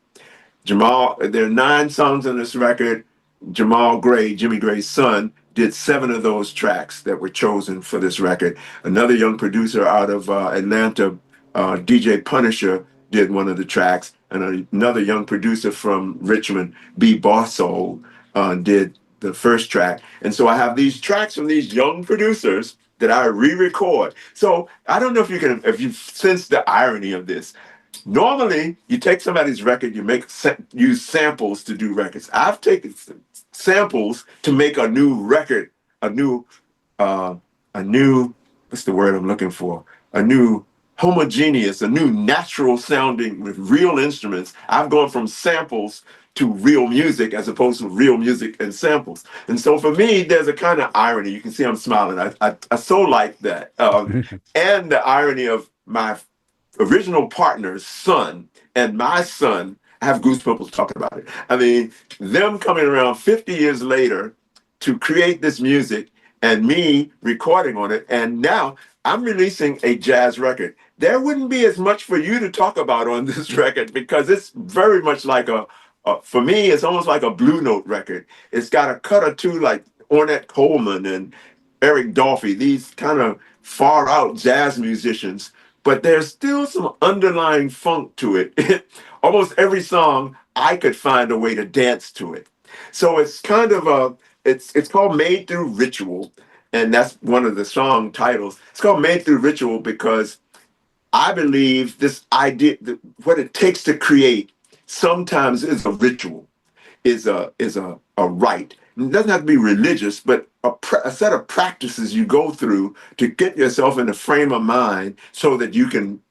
There are 9 songs on this record. Jamal Gray, Jimmy Gray's son, did 7 of those tracks that were chosen for this record. Another young producer out of Atlanta, DJ Punisher, did one of the tracks, and another young producer from Richmond, B. Bosso, did the first track. And so I have these tracks from these young producers that I re-record. So I don't know if you sense the irony of this. Normally, you take somebody's record, use samples to do records. I've taken samples to make a new record, a new, uh, a new, what's the word I'm looking for? A new homogeneous, a new natural sounding with real instruments. I've gone from samples to real music as opposed to real music and samples. And so for me, there's a kind of irony. You can see I'm smiling. I so like that. And the irony of my original partner's son and my son. I have goosebumps talking about it. I mean, them coming around 50 years later to create this music and me recording on it. And now I'm releasing a jazz record. There wouldn't be as much for you to talk about on this record because it's very much like for me, it's almost like a Blue Note record. It's got a cut or two like Ornette Coleman and Eric Dolphy, these kind of far out jazz musicians, but there's still some underlying funk to it. Almost every song, I could find a way to dance to it. So it's kind of it's called Made Through Ritual, and that's one of the song titles. It's called Made Through Ritual because I believe this idea, what it takes to create, sometimes is a ritual, is a rite. It doesn't have to be religious, but a set of practices you go through to get yourself in a frame of mind so that you can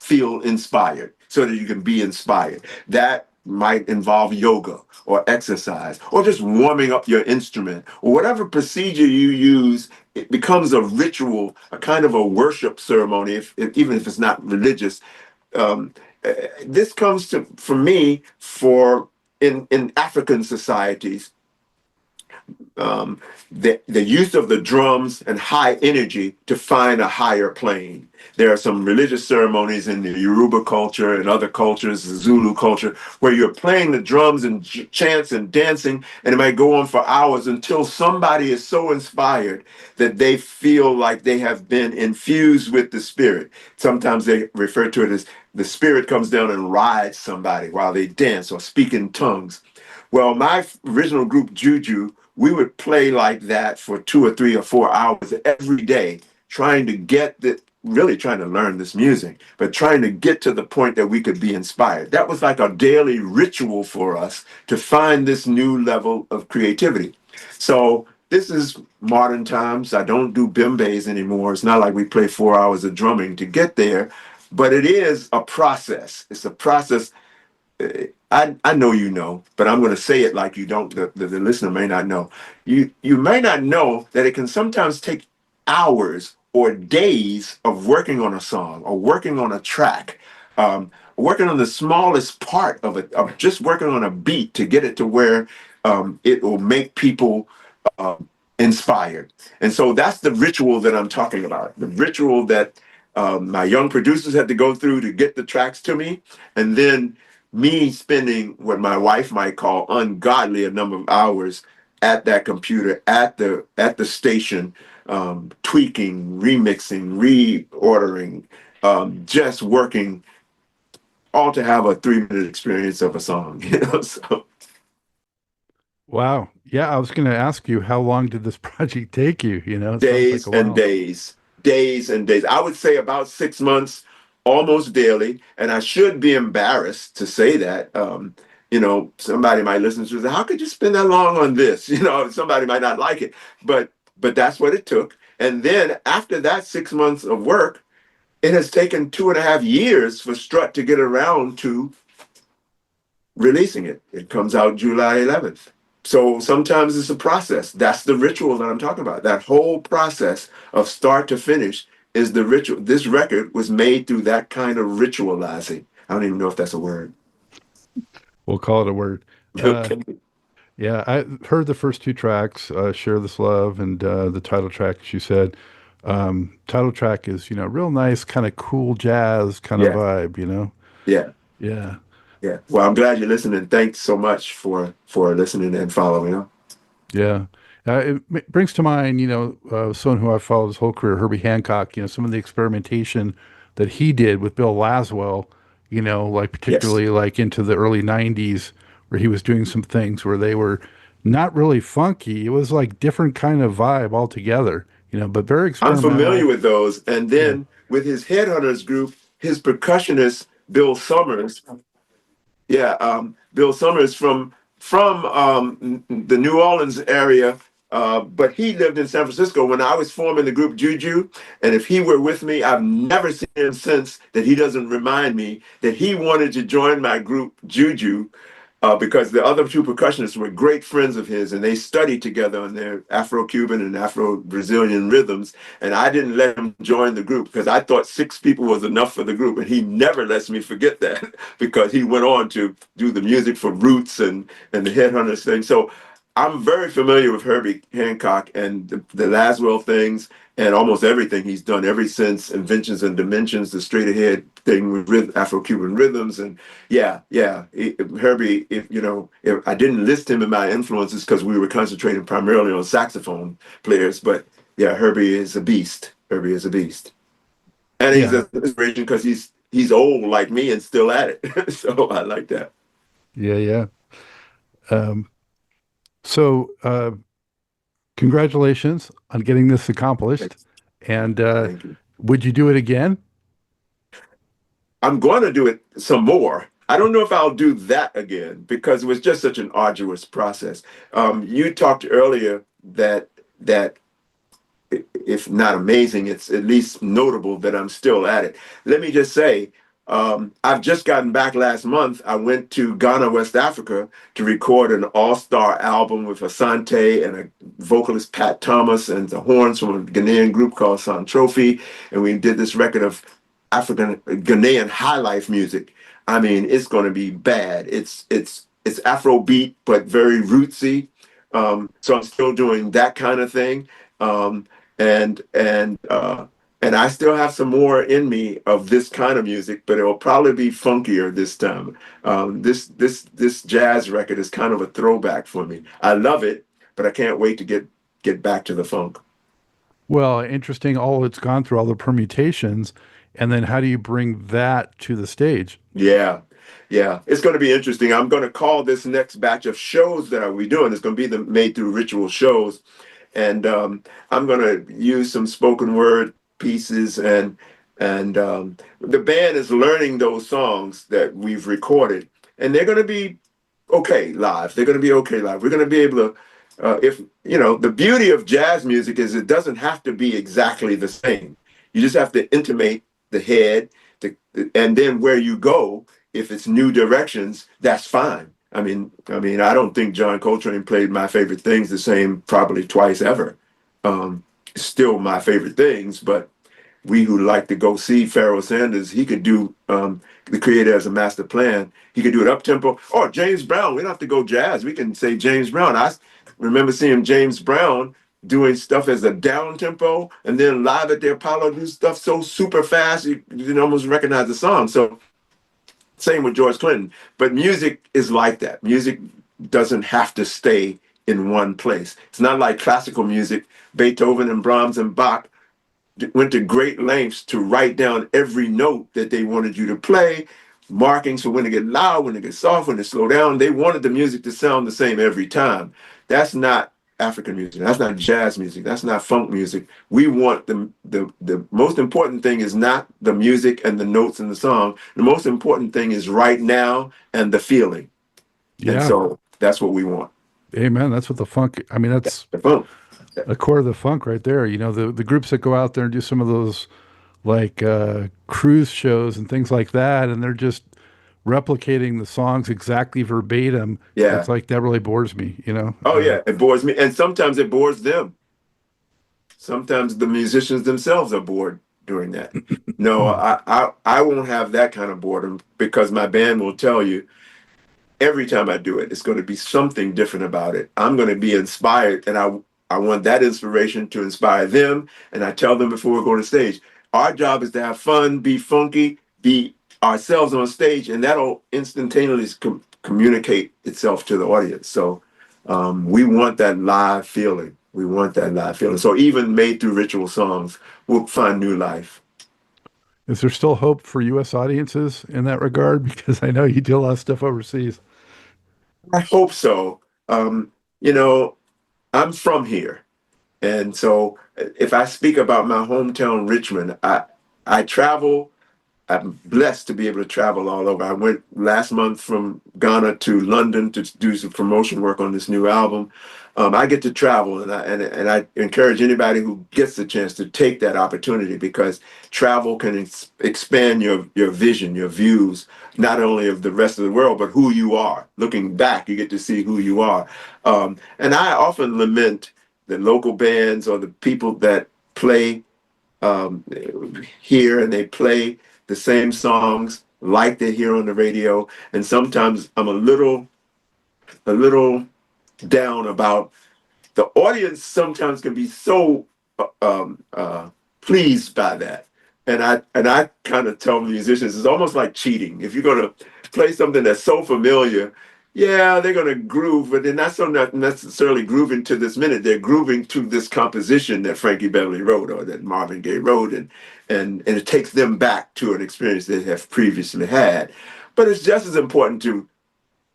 feel inspired, so that you can be inspired. That might involve yoga or exercise or just warming up your instrument or whatever procedure you use it becomes a ritual, a kind of a worship ceremony, even if it's not religious. Um, this comes to for me for in African societies, the use of the drums and high energy to find a higher plane. There are some religious ceremonies in the Yoruba culture and other cultures, the Zulu culture, where you're playing the drums and chants and dancing, and it might go on for hours until somebody is so inspired that they feel like they have been infused with the spirit. Sometimes they refer to it as the spirit comes down and rides somebody while they dance or speak in tongues. Well, my original group, Juju, we would play like that for 2 or 3 or 4 hours every day, trying to really trying to learn this music, but trying to get to the point that we could be inspired. That was like a daily ritual for us to find this new level of creativity. So this is modern times. I don't do bembe's anymore. It's not like we play 4 hours of drumming to get there, but it is a process. It's a process. I know you know, but I'm going to say it like you don't. The listener may not know. You may not know that it can sometimes take hours or days of working on a song or working on a track, working on the smallest part of it, of just working on a beat to get it to where it will make people inspired. And so that's the ritual that I'm talking about. The ritual that my young producers had to go through to get the tracks to me, and then me spending what my wife might call ungodly a number of hours at that computer, at the station, tweaking, remixing, reordering, just working, all to have a 3-minute experience of a song. So
Wow. Yeah, I was going to ask you, how long did this project take you? It sounds like
days
a
and
while.
days, days and days. I would say about 6 months, almost daily. And I should be embarrassed to say that. Somebody might listen to this. How could you spend that long on this? Somebody might not like it, but that's what it took. And then after that 6 months of work, it has taken 2.5 years for Strut to get around to releasing it. It comes out July 11th. So sometimes it's a process. That's the ritual that I'm talking about. That whole process of start to finish is the ritual. This record was made through that kind of ritualizing. I don't even know if that's a word.
We'll call it a word. Uh,
Okay.
yeah, I heard the first two tracks, Share This Love and the title track, as you said. Title track is, real nice, kind of cool jazz kind of
Yeah,
vibe.
yeah,
Yeah.
yeah. Well, I'm glad you're listening. Thanks so much for listening and following up.
Yeah. It brings to mind, someone who I've followed his whole career, Herbie Hancock, some of the experimentation that he did with Bill Laswell, like
Yes.
particularly like into the early 90s, where he was doing some things where they were not really funky. It was like different kind of vibe altogether, but very
I'm familiar
experimental.
with those. And
Yeah.
then with his Headhunters group, his percussionist, Bill Summers. Yeah, Bill Summers from the New Orleans area, but he lived in San Francisco when I was forming the group Juju. And if he were with me, I've never seen him since that he doesn't remind me that he wanted to join my group Juju because the other two percussionists were great friends of his and they studied together on their Afro-Cuban and Afro-Brazilian rhythms. And I didn't let him join the group because I thought 6 people was enough for the group. And he never lets me forget that because he went on to do the music for Roots and the Headhunters thing. So I'm very familiar with Herbie Hancock and the Laswell things and almost everything he's done ever since Inventions and Dimensions, the straight ahead thing with Afro-Cuban rhythms. And yeah, Herbie, if I didn't list him in my influences because we were concentrating primarily on saxophone players, but yeah, Herbie is a beast. Herbie is a beast. And he's
Yeah.
an inspiration because he's old like me and still at it. So I like that.
Yeah. Yeah. Um, so, congratulations on getting this accomplished.
Thanks.
And
Thank you.
would you do it again?
I'm going to do it some more. I don't know if I'll do that again because it was just such an arduous process. You talked earlier that if not amazing, it's at least notable that I'm still at it. Let me just say, I've just gotten back last month. I went to Ghana, West Africa, to record an all-star album with Asante and a vocalist, Pat Thomas, and the horns from a Ghanaian group called San Trophy. And we did this record of African Ghanaian high life music. I mean, it's going to be bad. It's Afrobeat, but very rootsy. So I'm still doing that kind of thing. Um, and and uh, and I still have some more in me of this kind of music, but it will probably be funkier this time. This jazz record is kind of a throwback for me. I love it, but I can't wait to get back to the funk.
Well, interesting. All it's gone through, all the permutations, and then how do you bring that to the stage?
Yeah, yeah, it's going to be interesting. I'm going to call this next batch of shows that we doing. It's going to be the made through ritual shows, and I'm going to use some spoken word pieces, and the band is learning those songs that we've recorded, and they're going to be okay live. They're going to be okay live. We're going to be able to, if you know, the beauty of jazz music is it doesn't have to be exactly the same. You just have to intimate the head, and then where you go, if it's new directions, that's fine. I don't think John Coltrane played My Favorite Things the same probably twice ever. Still my favorite things, but we who like to go see Pharoah Sanders, he could do the Creator as a Master Plan. He could do it up tempo. Or James Brown. We don't have to go jazz. We can say James Brown. I remember seeing James Brown doing stuff as a down tempo, and then live at the Apollo do stuff so super fast you didn't almost recognize the song. So same with George Clinton. But music is like that. Music doesn't have to stay in one place. It's not like classical music. Beethoven and Brahms and Bach went to great lengths to write down every note that they wanted you to play, markings for when to get loud, when to get soft, when to slow down. They wanted the music to sound the same every time. That's not African music. That's not jazz music. That's not funk music. We want the most important thing is not the music and the notes in the song. The most important thing is right now and the feeling. And
Yeah.
so that's what we want.
Amen. That's what the funk, I mean, that's
The funk.
a core of the funk right there. You know, the groups that go out there and do some of those like cruise shows and things like that, and they're just replicating the songs exactly verbatim.
Yeah.
It's like that really bores me, you know?
Oh yeah, it bores me. And sometimes it bores them. Sometimes the musicians themselves are bored doing that. No, I won't have that kind of boredom because my band will tell you every time I do it, it's going to be something different about it. I'm going to be inspired, and I want that inspiration to inspire them. And I tell them before we go to stage, our job is to have fun, be funky, be ourselves on stage, and that'll instantaneously communicate itself to the audience. So we want that live feeling. We want that live feeling. So even made through ritual songs will find new life.
Is there still hope for U.S. audiences in that regard? Because I know you do a lot of stuff overseas.
I hope so. You know, I'm from here. And so if I speak about my hometown, Richmond, I travel. I'm blessed to be able to travel all over. I went last month from Ghana to London to do some promotion work on this new album. I get to travel, and I encourage anybody who gets the chance to take that opportunity because travel can expand your vision, your views, not only of the rest of the world, but who you are. Looking back, you get to see who you are. And I often lament the local bands or the people that play um, here and they play the same songs like they hear on the radio. And sometimes I'm a little down about the audience sometimes can be so pleased by that. And I kind of tell musicians it's almost like cheating. If you're gonna play something that's so familiar, yeah, they're gonna groove, but they're not necessarily grooving to this minute. They're grooving to this composition that Frankie Beverly wrote or that Marvin Gaye wrote, and it takes them back to an experience they have previously had. But it's just as important to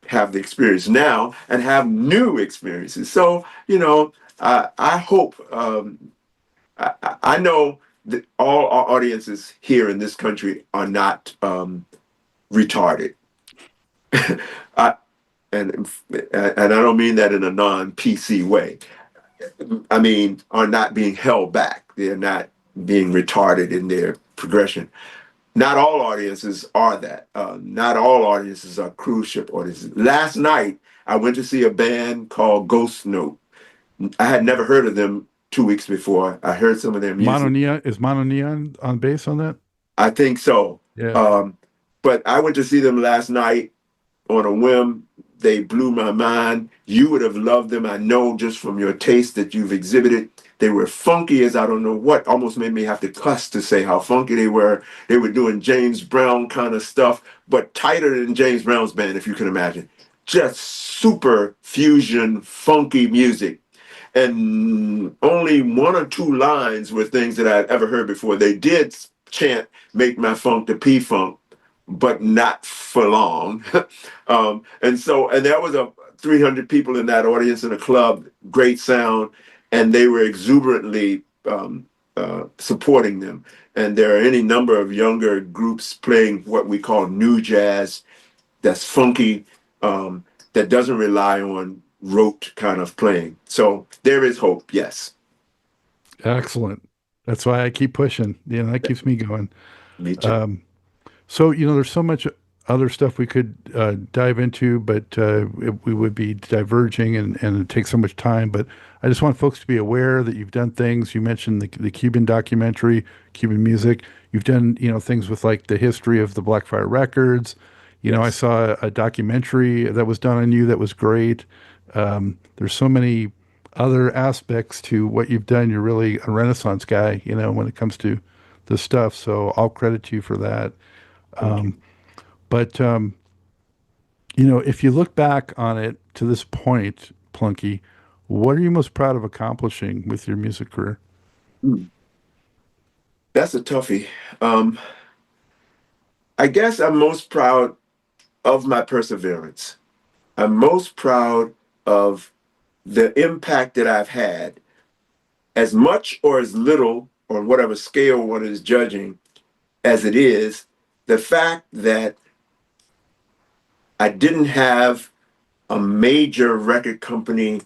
have the experience now and have new experiences. So, you know, I hope, I know that all our audiences here in this country are not retarded. I, and I don't mean that in a non-PC way. I mean, are not being held back. They're not being retarded in their progression. not all audiences are that. Not all audiences are cruise ship audiences. Last night, I went to see a band called Ghost Note. I had never heard of them 2 weeks before. I heard some of their
Mono
music.
Neon is Mono Neon on bass on that?
I think so.
Yeah.
But I went to see them last night on a whim. They blew my mind. You would have loved them, I know, just from your taste that you've exhibited. They were funky as I don't know what, almost made me have to cuss to say how funky they were. They were doing James Brown kind of stuff, but tighter than James Brown's band, if you can imagine. Just super fusion, funky music. And only one or two lines were things that I'd ever heard before. They did chant "Make My Funk the P Funk," but not for long. And there was 300 people in that audience in a club, great sound, and they were exuberantly supporting them. And there are any number of younger groups playing what we call new jazz, that's funky, that doesn't rely on rote kind of playing. So there is hope, yes.
Excellent. That's why I keep pushing. That keeps me going.
Me too.
Um, So, there's so much other stuff we could dive into, but we would be diverging and it takes so much time. But I just want folks to be aware that you've done things. You mentioned the Cuban documentary, Cuban music. You've done, things with like the history of the Blackfire Records. I
Yes.
saw a documentary that was done on you that was great. There's so many other aspects to what you've done. You're really a Renaissance guy, when it comes to the stuff. So I'll credit you for that.
Thank you.
But if you look back on it to this point, Plunky, what are you most proud of accomplishing with your music career?
Hmm. That's a toughie. Um, I guess I'm most proud of my perseverance. I'm most proud of the impact that I've had, as much or as little, on whatever scale one is judging, as it is, the fact that I didn't have a major record company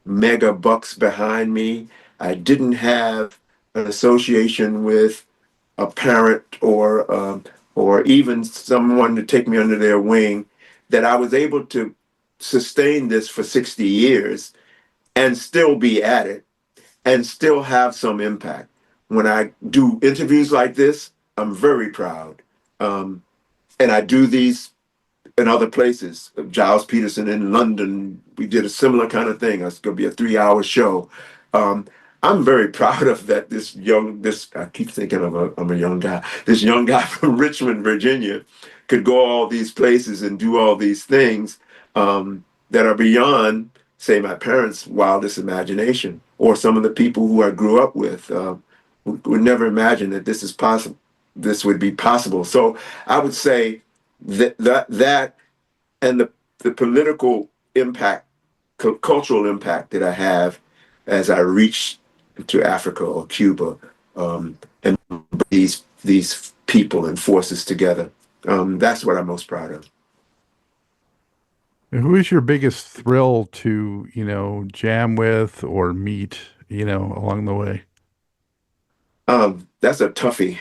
mega bucks behind me. I didn't have an association with a parent or even someone to take me under their wing. That I was able to sustain this for 60 years and still be at it and still have some impact. When I do interviews like this, I'm very proud. Um, and I do these in other places. Giles Peterson in London, we did a similar kind of thing. It's going to be a 3-hour show. Um, I'm very proud of that. I keep thinking I'm a young guy. This young guy from Richmond, Virginia, could go all these places and do all these things that are beyond, say, my parents' wildest imagination, or some of the people who I grew up with would never imagine that this is possible. This would be possible. So I would say that and the political impact, cultural impact that I have as I reach to Africa or Cuba, and these people and forces together. That's what I'm most proud of.
And who is your biggest thrill to, jam with or meet, along the way?
That's a toughie.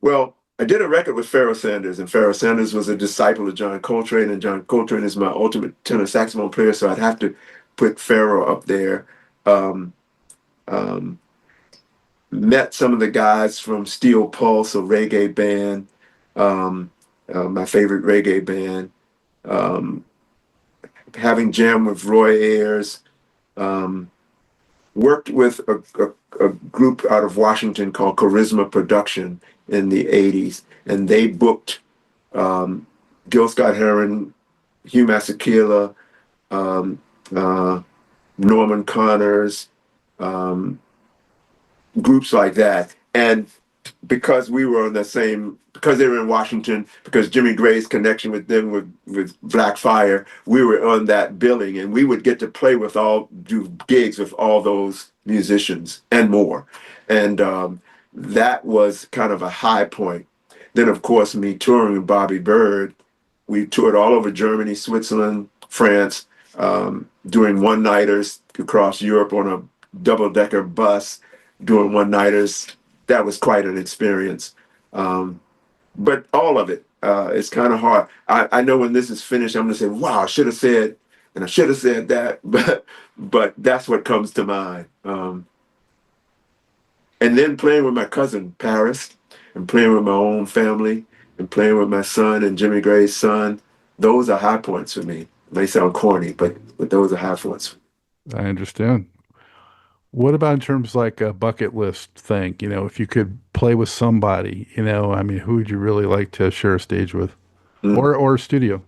Well, I did a record with Pharoah Sanders, and Pharoah Sanders was a disciple of John Coltrane, and John Coltrane is my ultimate tenor saxophone player, so I'd have to put Pharoah up there. Um, um, Met some of the guys from Steel Pulse, a reggae band, um, my favorite reggae band. Um, Having jammed with Roy Ayers, um, worked with a group out of Washington called Charisma Production in the 80s, and they booked um, Gil Scott Heron, Hugh Masekela, um, uh, Norman Connors, um, groups like that. And because we were on the same, because they were in Washington, because Jimmy Gray's connection with them with Black Fire, we were on that billing, and we would get to play with do gigs with all those musicians and more. And that was kind of a high point. Then, of course, me touring with Bobby Bird, we toured all over Germany, Switzerland, France, doing one-nighters across Europe on a double-decker bus, doing one-nighters that was quite an experience. Um, but all of it, it's kind of hard. I know when this is finished, I'm gonna say, "Wow, I should have said," and I should have said that, but that's what comes to mind. And then playing with my cousin Paris, and playing with my own family, and playing with my son and Jimmy Gray's son, those are high points for me. It may sound corny, but those are high points.
I understand. What about in terms like a bucket list thing? If you could play with somebody, I mean, who would you really like to share a stage with,
Mm-hmm.
or a studio?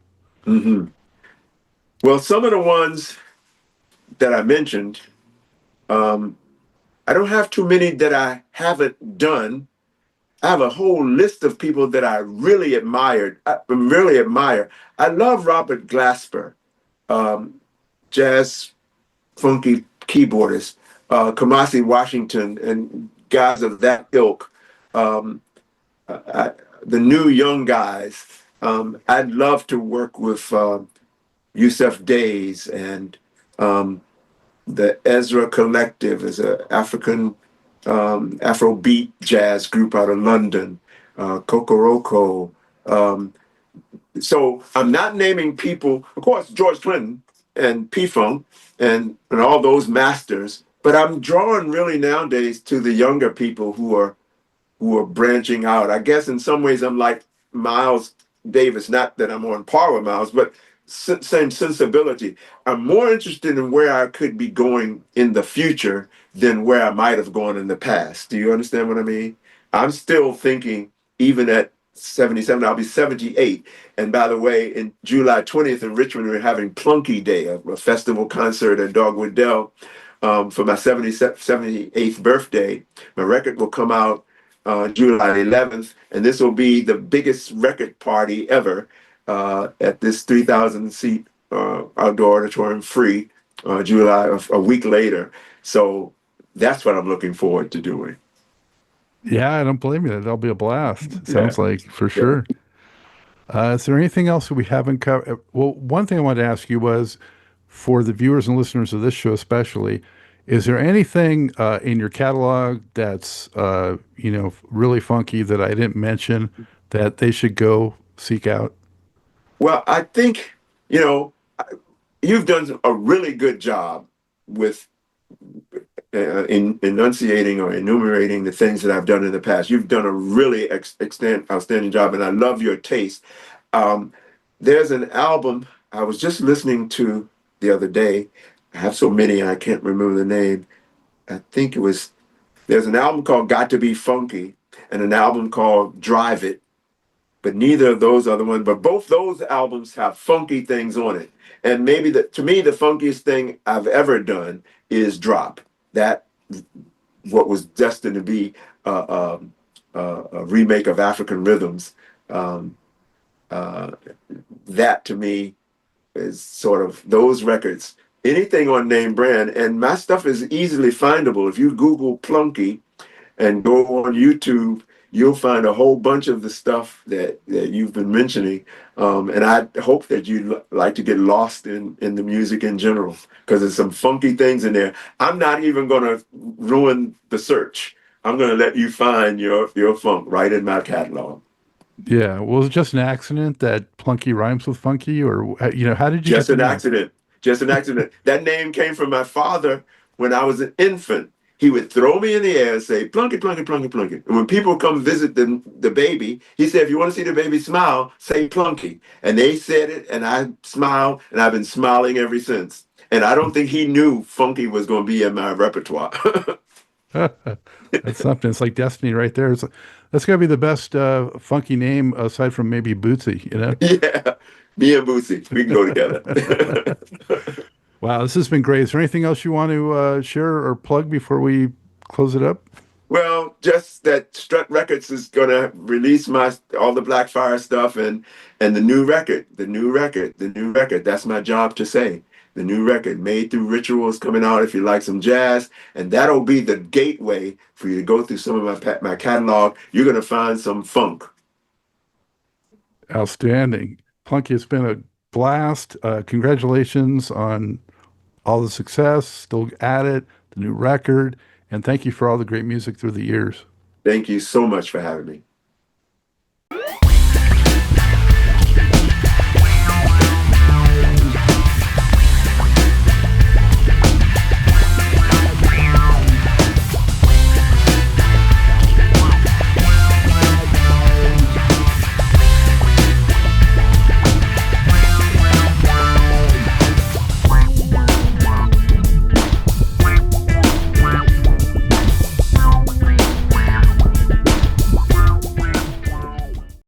Mm-hmm. Well, some of the ones that I mentioned, um, I don't have too many that I haven't done. I have a whole list of people that I really admired. I really admire. I love Robert Glasper, um, jazz funky keyboardist, Kamasi Washington, and guys of that ilk. Um, I, the new young guys. I'd love to work with Yusef Days and um, the Ezra Collective is an African Afrobeat jazz group out of London, Kokoroko. Um, so I'm not naming people, of course, George Clinton and P-Funk and all those masters, but I'm drawing really nowadays to the younger people who are branching out. I guess in some ways I'm like Miles Davis, not that I'm on par with Miles, but same sensibility. I'm more interested in where I could be going in the future than where I might have gone in the past. Do you understand what I mean? I'm still thinking, even at 77, I'll be 78. And by the way, in July 20th in Richmond, we're having Plunky Day, a festival concert at Dogwood Dell for my 78th birthday. My record will come out July 11th, and this will be the biggest record party ever at this 3,000 seat outdoor auditorium free July, a week later. So that's what I'm looking forward to doing.
Yeah, I don't blame you. That'll be a blast. It
Yeah,
sounds like, for
yeah.
sure. Is there anything else that we haven't covered? Well, one thing I wanted to ask you was, for the viewers and listeners of this show especially, is there anything in your catalog that's really funky that I didn't mention that they should go seek out?
Well, I think, you know, you've done a really good job with in enunciating or enumerating the things that I've done in the past. You've done a really outstanding job, and I love your taste. Um, there's an album I was just listening to the other day. I have so many, I can't remember the name. I think it was, there's an album called Got to Be Funky and an album called Drive It, but neither of those are the one. But both those albums have funky things on it. And maybe to me, the funkiest thing I've ever done is Drop. That, what was destined to be a remake of African Rhythms. Um, uh, that to me is sort of those records. Anything on name brand, and my stuff is easily findable. If you Google Plunky and go on YouTube, you'll find a whole bunch of the stuff that you've been mentioning. And I hope that you like to get lost in the music in general, because there's some funky things in there. I'm not even going to ruin the search. I'm going to let you find your funk right in my catalog.
Yeah. Well, was it just an accident that Plunky rhymes with funky, or how did you get
Just
the
an
name?
accident. Just an accident. That name came from my father when I was an infant. He would throw me in the air and say, Plunky, Plunky, Plunky, Plunky. And when people come visit the baby, he said, if you want to see the baby smile, say Plunky. And they said it, and I smiled, and I've been smiling ever since. And I don't think he knew funky was going to be in my repertoire.
That's something. It's like destiny right there. That's got to be the best funky name aside from maybe Bootsy.
Yeah, me and Boosie, we can go together.
Wow, this has been great. Is there anything else you want to share or plug before we close it up?
Well, just that Strut Records is gonna release my all the Blackfire stuff and the new record, the new record, the new record. That's my job to say. The new record, Made Through Rituals, coming out if you like some jazz, and that'll be the gateway for you to go through some of my catalog. You're gonna find some funk.
Outstanding. Plunky, it's been a blast. Congratulations on all the success, still at it, the new record, and thank you for all the great music through the years.
Thank you so much for having me.